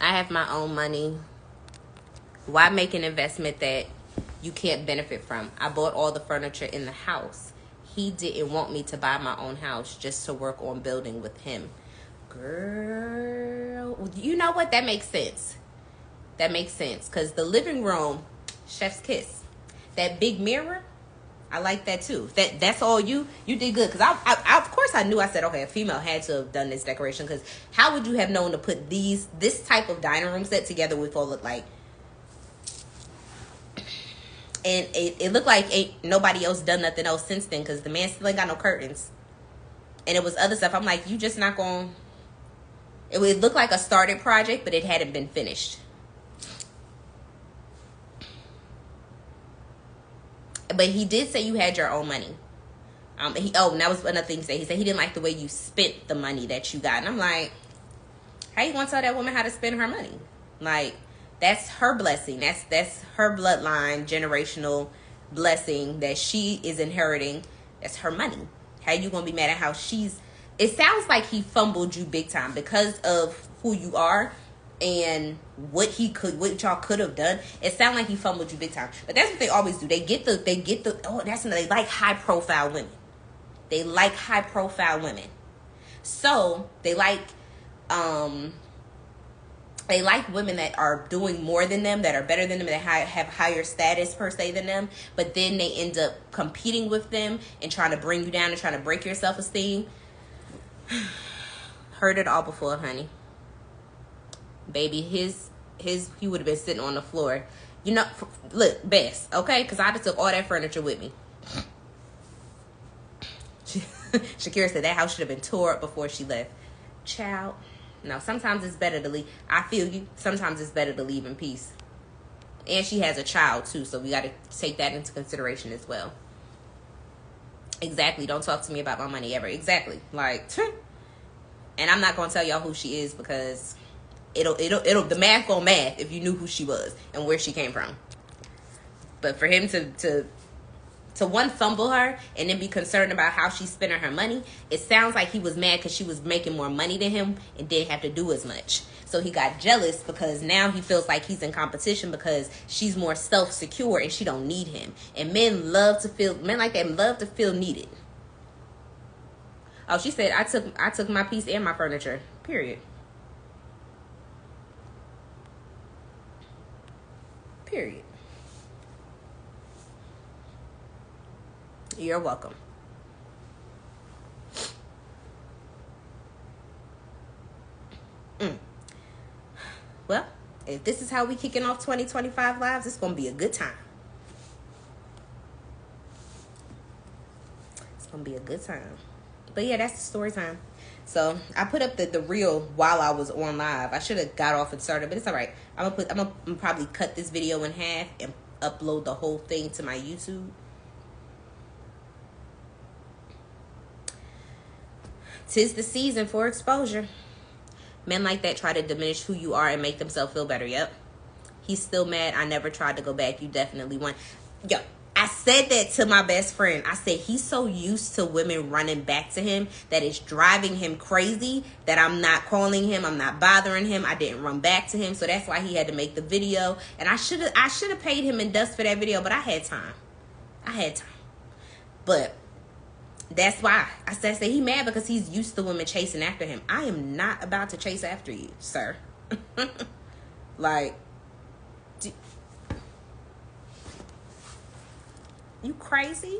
I have my own money. Why make an investment that you can't benefit from? I bought all the furniture in the house. He didn't want me to buy my own house just to work on building with him. Girl, you know what? That makes sense. That makes sense. Because the living room, chef's kiss. That big mirror, I like that too. That's all you did good. Because I of course I knew. I said, okay, a female had to have done this decoration. Because how would you have known to put this type of dining room set together with all look like? And it looked like ain't nobody else done nothing else since then. Because the man still ain't got no curtains. And it was other stuff. I'm like, you just not going. It would look like a started project, but it hadn't been finished. But he did say you had your own money. And that was another thing he said. He said he didn't like the way you spent the money that you got. And I'm like, how you gonna tell that woman how to spend her money? Like, that's her blessing. That's her bloodline, generational blessing that she is inheriting. That's her money. How you gonna be mad at how she's? It sounds like he fumbled you big time because of who you are. And what y'all could have done. It sounds like he fumbled you big time. But that's what they always do. They like high profile women. They like high profile women. So they like women that are doing more than them, that are better than them, that have higher status per se than them. But then they end up competing with them and trying to bring you down and trying to break your self-esteem. Heard it all before, honey. Baby, he would have been sitting on the floor. You know, look, best, okay? Because I just took all that furniture with me. Shakira said that house should have been tore up before she left. Child. No, sometimes it's better to leave. I feel you. Sometimes it's better to leave in peace. And she has a child, too, so we got to take that into consideration as well. Exactly. Don't talk to me about my money ever. Exactly. Like, and I'm not going to tell y'all who she is because it'll the math gonna math if you knew who she was and where she came from. But for him to one, fumble her and then be concerned about how she's spending her money, it sounds like he was mad because she was making more money than him and didn't have to do as much. So he got jealous because now he feels like he's in competition because she's more self-secure and she don't need him. And men like that love to feel needed. Oh, she said, I took my piece and my furniture. Period. You're welcome. Well, if this is how we kicking off 2025 lives, it's going to be a good time. It's going to be a good time. But yeah, that's the story time. So I put up the reel while I was on live. I should have got off and started, but it's all right. I'm gonna probably cut this video in half and upload the whole thing to my YouTube. 'Tis the season for exposure. Men like that try to diminish who you are and make themselves feel better. Yep. He's still mad. I never tried to go back. You definitely won. Yo, I said that to my best friend. I said he's so used to women running back to him that it's driving him crazy that I'm not calling him. I'm not bothering him. I didn't run back to him. So that's why he had to make the video. And I should have paid him in dust for that video, but I had time. But that's why I said he mad because he's used to women chasing after him. I am not about to chase after you, sir. Like, you crazy?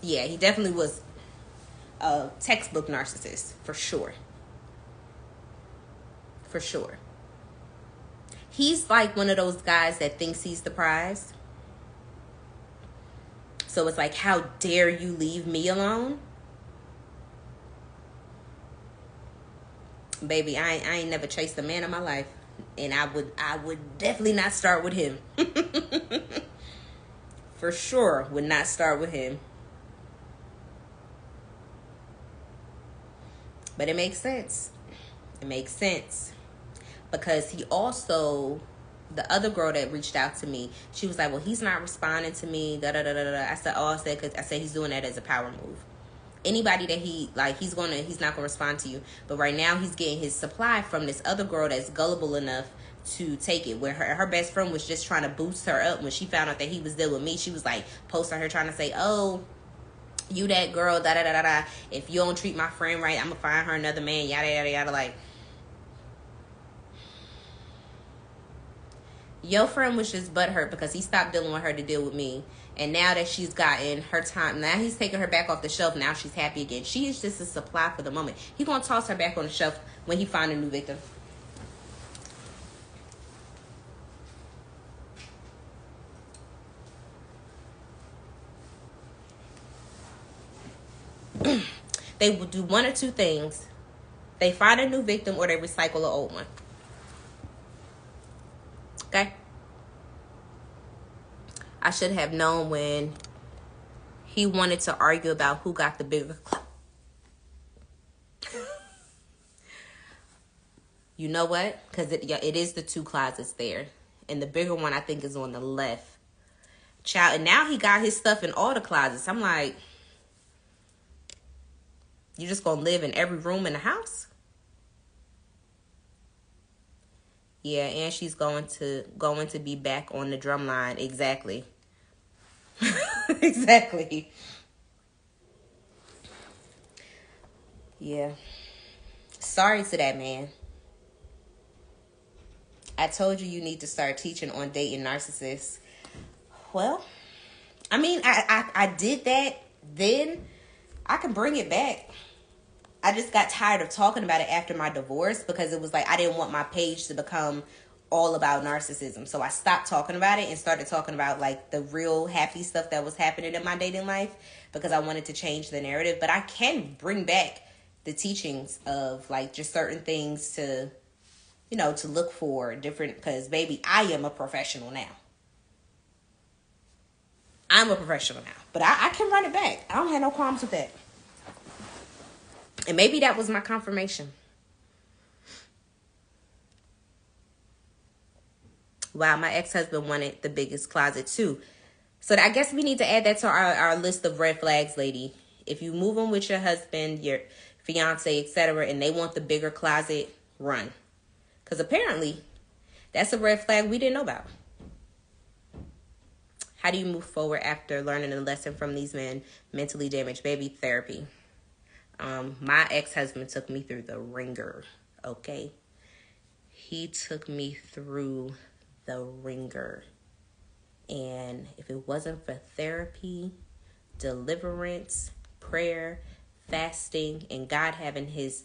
Yeah, he definitely was a textbook narcissist, for sure. For sure. He's like one of those guys that thinks he's the prize. So it's like, how dare you leave me alone? Baby, I ain't never chased a man in my life. And I would definitely not start with him. For sure, would not start with him. But it makes sense. It makes sense. Because he also, the other girl that reached out to me, she was like, well, he's not responding to me. Da da da da da. I said he's doing that as a power move. Anybody that he's not gonna respond to you. But right now he's getting his supply from this other girl that's gullible enough to take it. Where her best friend was just trying to boost her up. When she found out that he was there with me, she was like posting her trying to say, oh, you that girl, da da da da da. If you don't treat my friend right, I'm gonna find her another man, yada yada yada. Like, your friend was just butthurt because he stopped dealing with her to deal with me. And now that she's gotten her time, now he's taking her back off the shelf. Now she's happy again. She is just a supply for the moment. He's going to toss her back on the shelf when he finds a new victim. They will do one or two things. They find a new victim or they recycle an old one. Okay? I should have known when he wanted to argue about who got the bigger closet. You know what? Because it is the two closets there. And the bigger one, I think, is on the left. Child, and now he got his stuff in all the closets. I'm like, you just gonna live in every room in the house? Yeah, and she's going to be back on the drum line. Exactly. Exactly. Yeah. Sorry to that man. I told you need to start teaching on dating narcissists. Well, I mean, I did that then. I can bring it back. I just got tired of talking about it after my divorce because it was like I didn't want my page to become all about narcissism. So I stopped talking about it and started talking about like the real happy stuff that was happening in my dating life because I wanted to change the narrative. But I can bring back the teachings of like just certain things to, to look for different, because baby, I am a professional now. I'm a professional now, but I can run it back. I don't have no qualms with that. And maybe that was my confirmation. Wow, my ex-husband wanted the biggest closet too. So I guess we need to add that to our list of red flags, lady. If you move on with your husband, your fiance, etc., and they want the bigger closet, run. Because apparently, that's a red flag we didn't know about. How do you move forward after learning a lesson from these men? Mentally damaged, baby, therapy. My ex-husband took me through the ringer, okay? He took me through the ringer. And if it wasn't for therapy, deliverance, prayer, fasting, and God having his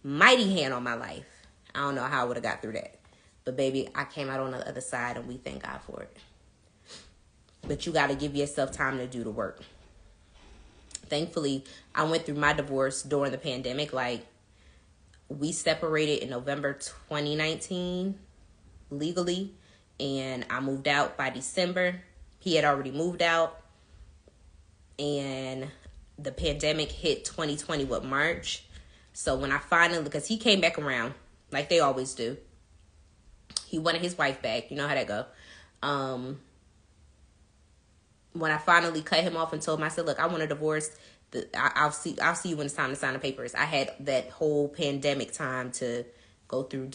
mighty hand on my life, I don't know how I would have got through that. But baby, I came out on the other side, and we thank God for it. But you got to give yourself time to do the work. Thankfully, I went through my divorce during the pandemic. Like, we separated in November 2019 legally, and I moved out by December. He had already moved out, and the pandemic hit 2020 with March. So when I finally, because he came back around like they always do, he wanted his wife back. You know how that go. When I finally cut him off and told him, I said, look, I want a divorce. I'll see you when it's time to sign the papers. I had that whole pandemic time to go through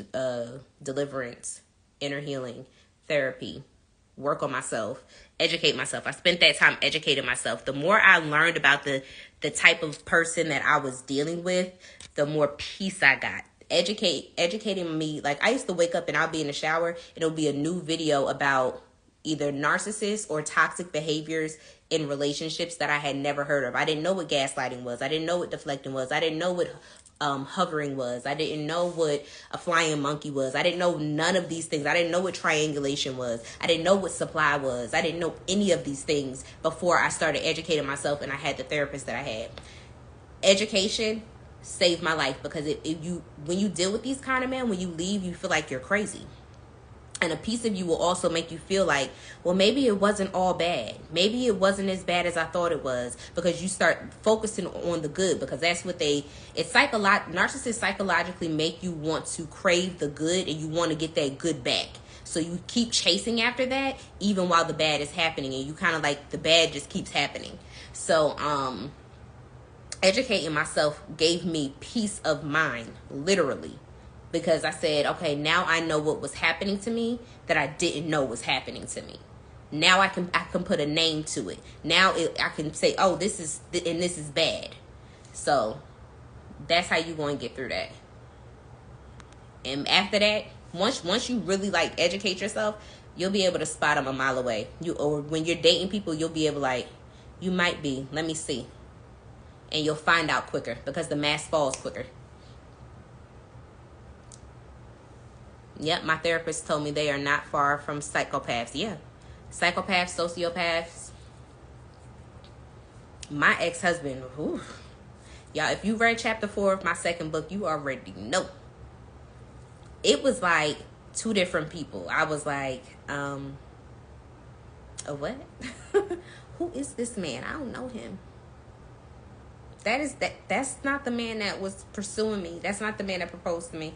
deliverance, inner healing, therapy, work on myself, educate myself. I spent that time educating myself. The more I learned about the type of person that I was dealing with, the more peace I got. Educating me. Like, I used to wake up and I'll be in the shower and it'll be a new video about either narcissists or toxic behaviors in relationships that I had never heard of. I didn't know what gaslighting was. I didn't know what deflecting was. I didn't know what hovering was. I didn't know what a flying monkey was. I didn't know none of these things. I didn't know what triangulation was. I didn't know what supply was. I didn't know any of these things before I started educating myself and I had the therapist that I had. Education saved my life, because when you deal with these kind of men, when you leave, you feel like you're crazy. And a piece of you will also make you feel like, well, maybe it wasn't all bad. Maybe it wasn't as bad as I thought it was, because you start focusing on the good, because that's what narcissists psychologically make you want to crave the good, and you want to get that good back. So you keep chasing after that, even while the bad is happening, and you kind of like the bad just keeps happening. So, educating myself gave me peace of mind, literally. Because I said, okay, now I know what was happening to me that I didn't know was happening to me. Now I can put a name to it. Now I can say, oh, this is bad. So that's how you're going to get through that. And after that, once you really like educate yourself, you'll be able to spot them a mile away. Or when you're dating people, you'll be able like, you might be. Let me see. And you'll find out quicker, because the mask falls quicker. Yep, my therapist told me they are not far from psychopaths. Yeah, psychopaths, sociopaths. My ex-husband, whew. Y'all, if you read chapter 4 of my second book, you already know. It was like two different people. I was like, a what? Who is this man? I don't know him. That's not the man that was pursuing me. That's not the man that proposed to me.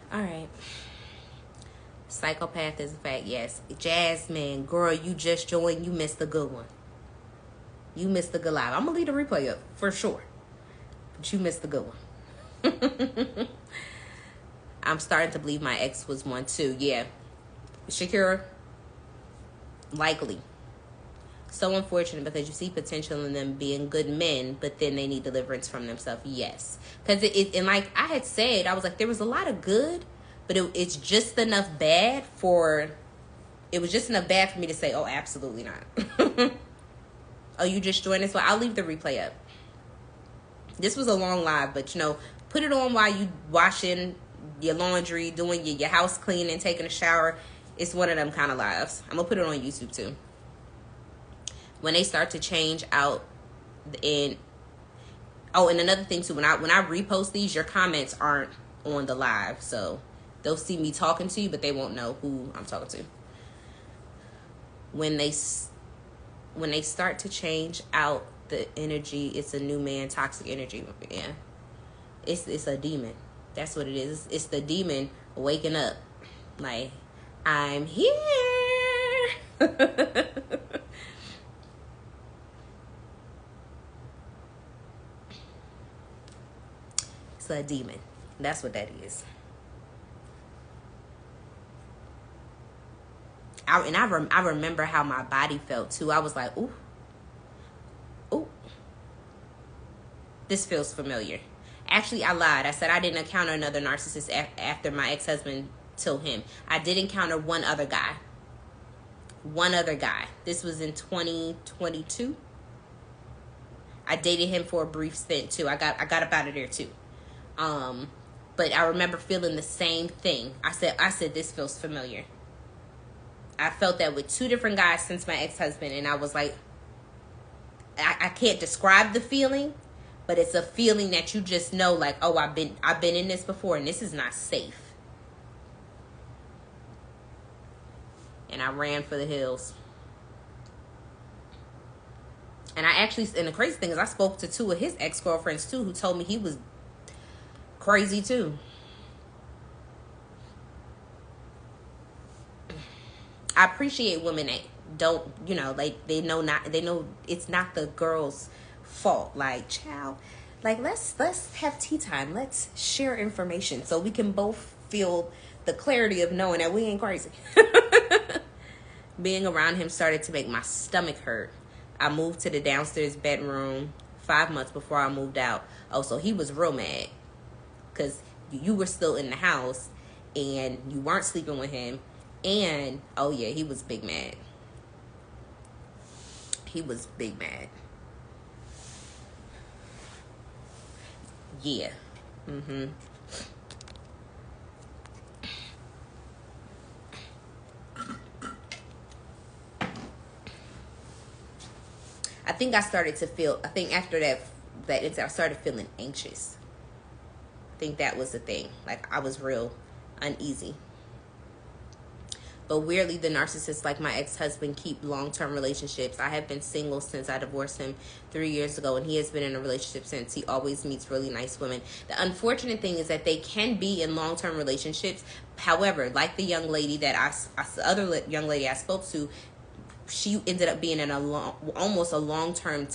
All right. Psychopath is a fact, yes. Jasmine, girl, you just joined. You missed a good one. You missed the good live. I'm going to leave the replay up for sure. But you missed the good one. I'm starting to believe my ex was one too. Yeah. Shakira, likely. So unfortunate, because you see potential in them being good men, but then they need deliverance from themselves. Yes. Because and like I had said, I was like, there was a lot of good, but it's just enough bad it was just enough bad for me to say, oh, absolutely not. Oh, you just joined us? Well, I'll leave the replay up. This was a long live, but put it on while you washing your laundry, doing your house cleaning, taking a shower. It's one of them kind of lives. I'm gonna put it on YouTube too. When they start to change out and another thing too, when I repost these, your comments aren't on the live, so they'll see me talking to you, but they won't know who I'm talking to. When they start to change out the energy, it's a new man, toxic energy. Yeah, it's a demon. That's what it is. It's the demon waking up, like, I'm here. It's a demon. That's what that is. I remember how my body felt too. I was like, ooh, ooh, this feels familiar. Actually, I lied. I said I didn't encounter another narcissist after my ex-husband till him. I did encounter one other guy. One other guy. This was in 2022. I dated him for a brief stint too. I got up out of there too. But I remember feeling the same thing. I said this feels familiar. I felt that with two different guys since my ex-husband, and I was like, I can't describe the feeling, but it's a feeling that you just know, like, oh, I've been in this before, and this is not safe. And I ran for the hills. And the crazy thing is I spoke to two of his ex-girlfriends too, who told me he was crazy too. I appreciate women that don't, like they know it's not the girl's fault. Like, child, like let's have tea time. Let's share information so we can both feel the clarity of knowing that we ain't crazy. Being around him started to make my stomach hurt. I moved to the downstairs bedroom 5 months before I moved out. Oh, so he was real mad because you were still in the house and you weren't sleeping with him. And, oh yeah, he was big mad. He was big mad. Yeah. I think after that I started feeling anxious. I think that was the thing. Like, I was real uneasy. But weirdly, the narcissists like my ex-husband keep long-term relationships. I have been single since I divorced him 3 years ago, and he has been in a relationship since. He always meets really nice women. The unfortunate thing is that they can be in long-term relationships. However, like the young lady other young lady I spoke to, she ended up being in almost a long-term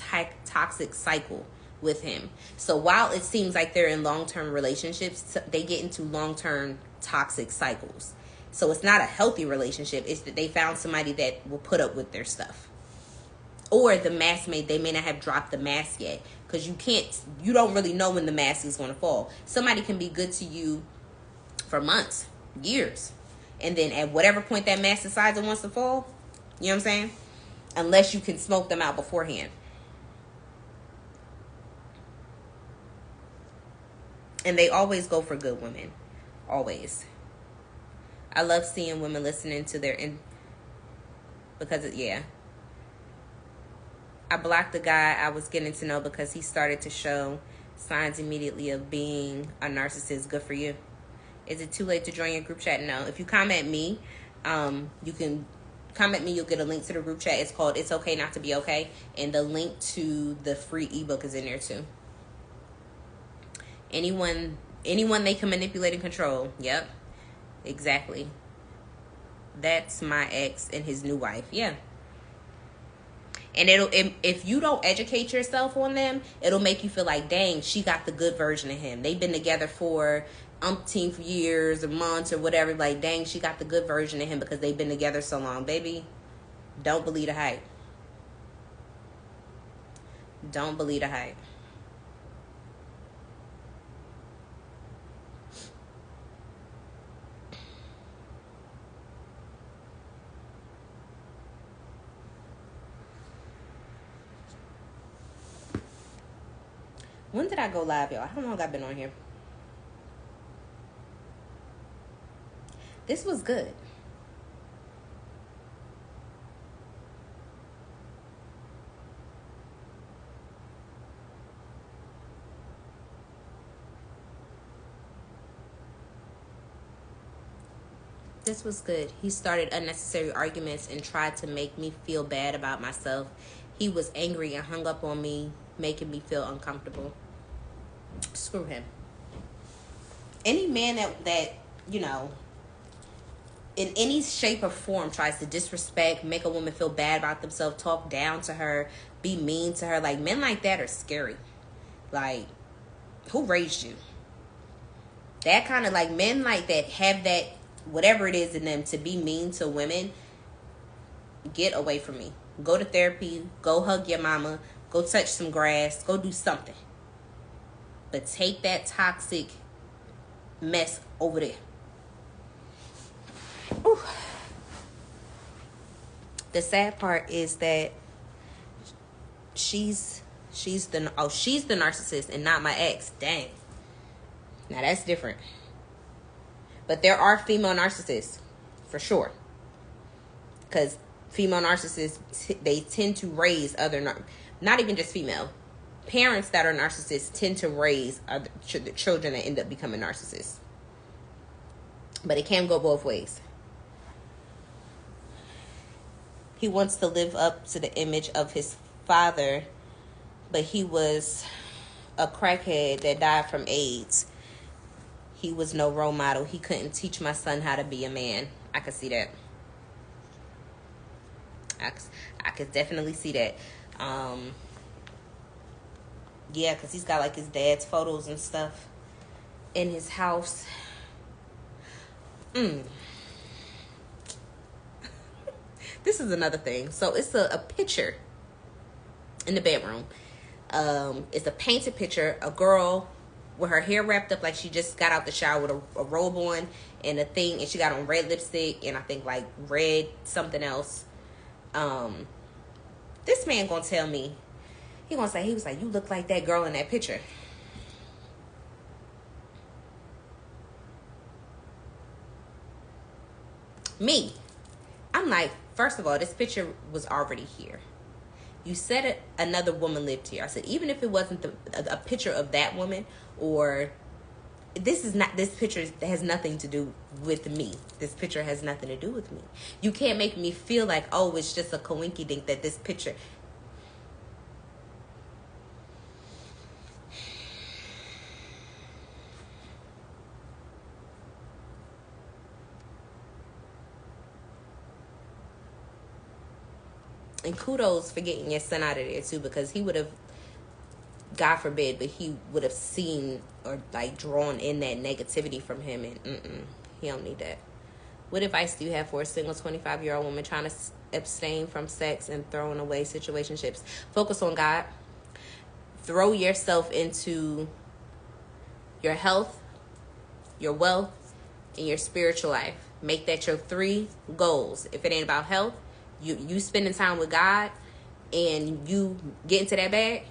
toxic cycle with him. So while it seems like they're in long-term relationships, they get into long-term toxic cycles. So it's not a healthy relationship. It's that they found somebody that will put up with their stuff. Or they may not have dropped the mask yet. Because you don't really know when the mask is going to fall. Somebody can be good to you for months, years. And then at whatever point that mask decides it wants to fall, you know what I'm saying? Unless you can smoke them out beforehand. And they always go for good women. Always. I love seeing women listening to I blocked the guy I was getting to know because he started to show signs immediately of being a narcissist. Good for you. Is it too late to join your group chat? No. If you comment me, you can comment me. You'll get a link to the group chat. It's called It's Okay Not to Be Okay. And the link to the free ebook is in there too. Anyone they can manipulate and control. Yep. Exactly. That's my ex and his new wife. Yeah. And if you don't educate yourself on them, it'll make you feel like, dang, she got the good version of him. They've been together for umpteenth years or months or whatever. Like, dang, she got the good version of him because they've been together so long. Baby, don't believe the hype. Don't believe the hype. When did I go live, y'all? How long have I been on here? This was good. This was good. He started unnecessary arguments and tried to make me feel bad about myself. He was angry and hung up on me, making me feel uncomfortable. Screw him. Any man that in any shape or form tries to disrespect, make a woman feel bad about themselves, talk down to her, be mean to her, like, men like that are scary. Like, who raised you? That kind of like men like that have that whatever it is in them to be mean to women. Get away from me. Go to therapy. Go hug your mama. Go touch some grass. Go do something. But take that toxic mess over there. Ooh. The sad part is that she's the narcissist and not my ex. Dang. Now that's different. But there are female narcissists, for sure. Because female narcissists, they tend to raise not even just female. Parents that are narcissists tend to raise other children that end up becoming narcissists. But it can go both ways. He wants to live up to the image of his father, but he was a crackhead that died from AIDS. He was no role model. He couldn't teach my son how to be a man. I could see that. I could definitely see that. Yeah, because he's got like his dad's photos and stuff in his house. This is another thing. So it's a picture in the bedroom. It's a painted picture. A girl with her hair wrapped up like she just got out the shower with a robe on and a thing. And she got on red lipstick and I think like red something else. This man gonna tell me. He was like, you look like that girl in that picture. Me. I'm like, first of all, this picture was already here. You said another woman lived here. I said, even if it wasn't a picture of that woman, or this picture has nothing to do with me. This picture has nothing to do with me. You can't make me feel like, oh, it's just a coinkydink that this picture. And kudos for getting your son out of there too, because he would have, God forbid, but he would have seen or like drawn in that negativity from him, and he don't need that. What advice do you have for a single 25-year-old woman trying to abstain from sex and throwing away situationships? Focus on God. Throw yourself into your health, your wealth, and your spiritual life. Make that your 3 goals. If it ain't about health, you spending time with God and you get into that bag,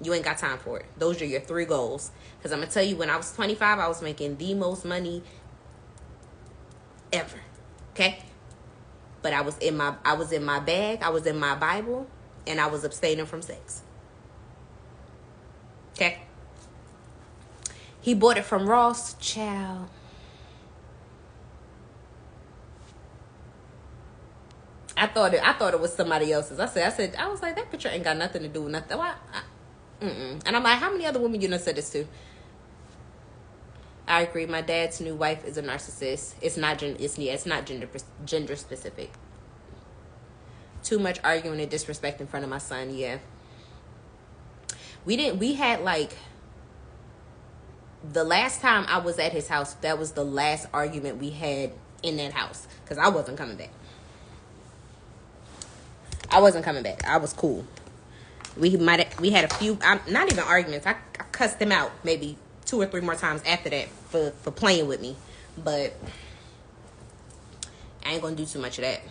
you ain't got time for it. Those are your 3 goals. Because I'm going to tell you, when I was 25, I was making the most money ever. Okay? But I was in my bag, I was in my Bible, and I was abstaining from sex. Okay? He bought it from Ross. Child. I thought it was somebody else's. I was like, that picture ain't got nothing to do with nothing. Why? And I'm like, how many other women you done said this to? I agree. My dad's new wife is a narcissist. It's not gender specific. Too much arguing and disrespect in front of my son. Yeah. We had like, the last time I was at his house, that was the last argument we had in that house. Because I wasn't coming back. I was cool. We had a few, not even arguments. I cussed him out maybe 2 or 3 more times after that for playing with me. But I ain't gonna do too much of that.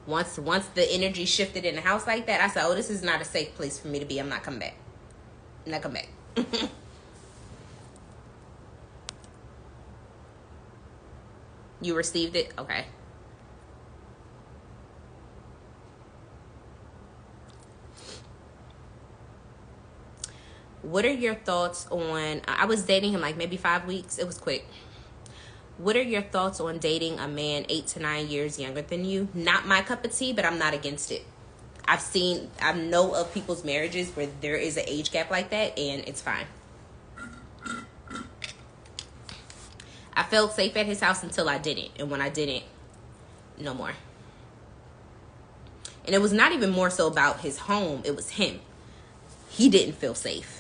Once the energy shifted in the house like that, I said, oh, this is not a safe place for me to be. I'm not coming back. You received it? Okay. What are your thoughts on, I was dating him like maybe 5 weeks. It was quick. What are your thoughts on dating a man 8 to 9 years younger than you? Not my cup of tea, but I'm not against it. I know of people's marriages where there is an age gap like that, and it's fine. I felt safe at his house until I didn't. And when I didn't, no more. And it was not even more so about his home. It was him. He didn't feel safe.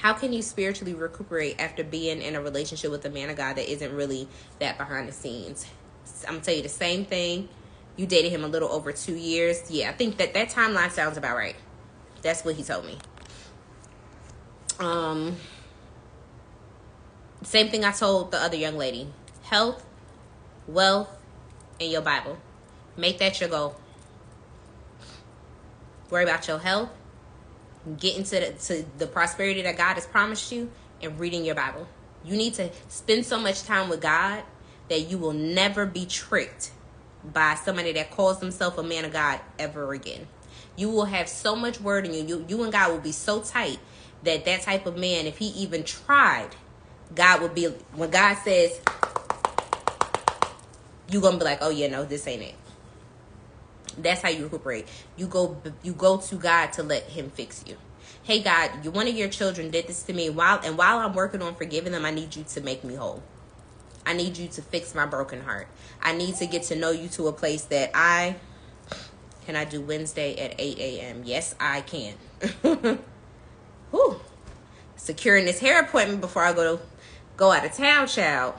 How can you spiritually recuperate after being in a relationship with a man of God that isn't really that behind the scenes? I'm going to tell you the same thing. You dated him a little over 2 years. Yeah, I think that timeline sounds about right. That's what he told me. Same thing I told the other young lady. Health, wealth, and your Bible. Make that your goal. Worry about your health. Get into the prosperity that God has promised you, and reading your Bible. You need to spend so much time with God that you will never be tricked by somebody that calls themselves a man of God ever again. You will have so much word in you. You and God will be so tight that type of man, if he even tried, God will be, when God says, you're going to be like, oh yeah, no, this ain't it. That's how you recuperate. You go to God to let him fix you. Hey God, one of your children did this to me. While I'm working on forgiving them, I need you to make me whole. I need you to fix my broken heart. I need to get to know you to a place that can I do Wednesday at 8 a.m.? Yes, I can. Whew. Securing this hair appointment before I go out of town, child.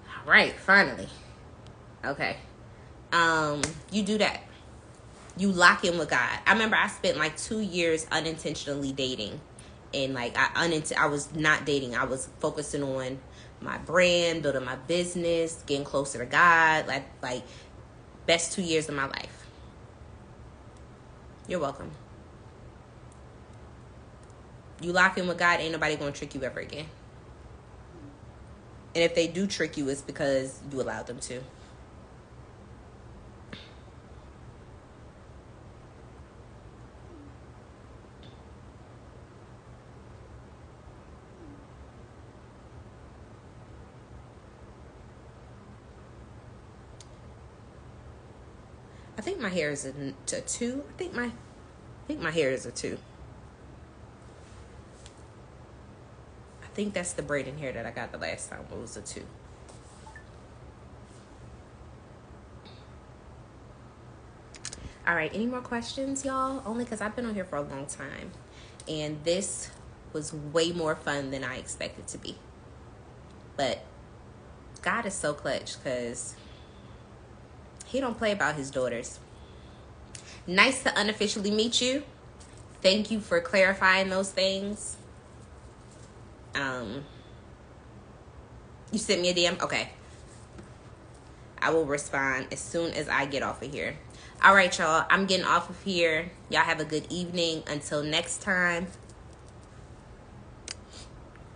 All right, finally. Okay. You do that. You lock in with God. I remember I spent like 2 years unintentionally dating. And like I was not dating. I was focusing on my brand, building my business, getting closer to God. Like best 2 years of my life. You're welcome. You lock in with God, ain't nobody gonna trick you ever again. And if they do trick you, it's because you allowed them to. I think my hair is a 2. I think my hair is a 2. I think that's the braiding hair that I got the last time. It was a 2. All right, any more questions, y'all? Only because I've been on here for a long time. And this was way more fun than I expected to be. But God is so clutch because he don't play about his daughters. Nice to unofficially meet you. Thank you for clarifying those things. You sent me a DM? Okay. I will respond as soon as I get off of here. All right, y'all. I'm getting off of here. Y'all have a good evening. Until next time.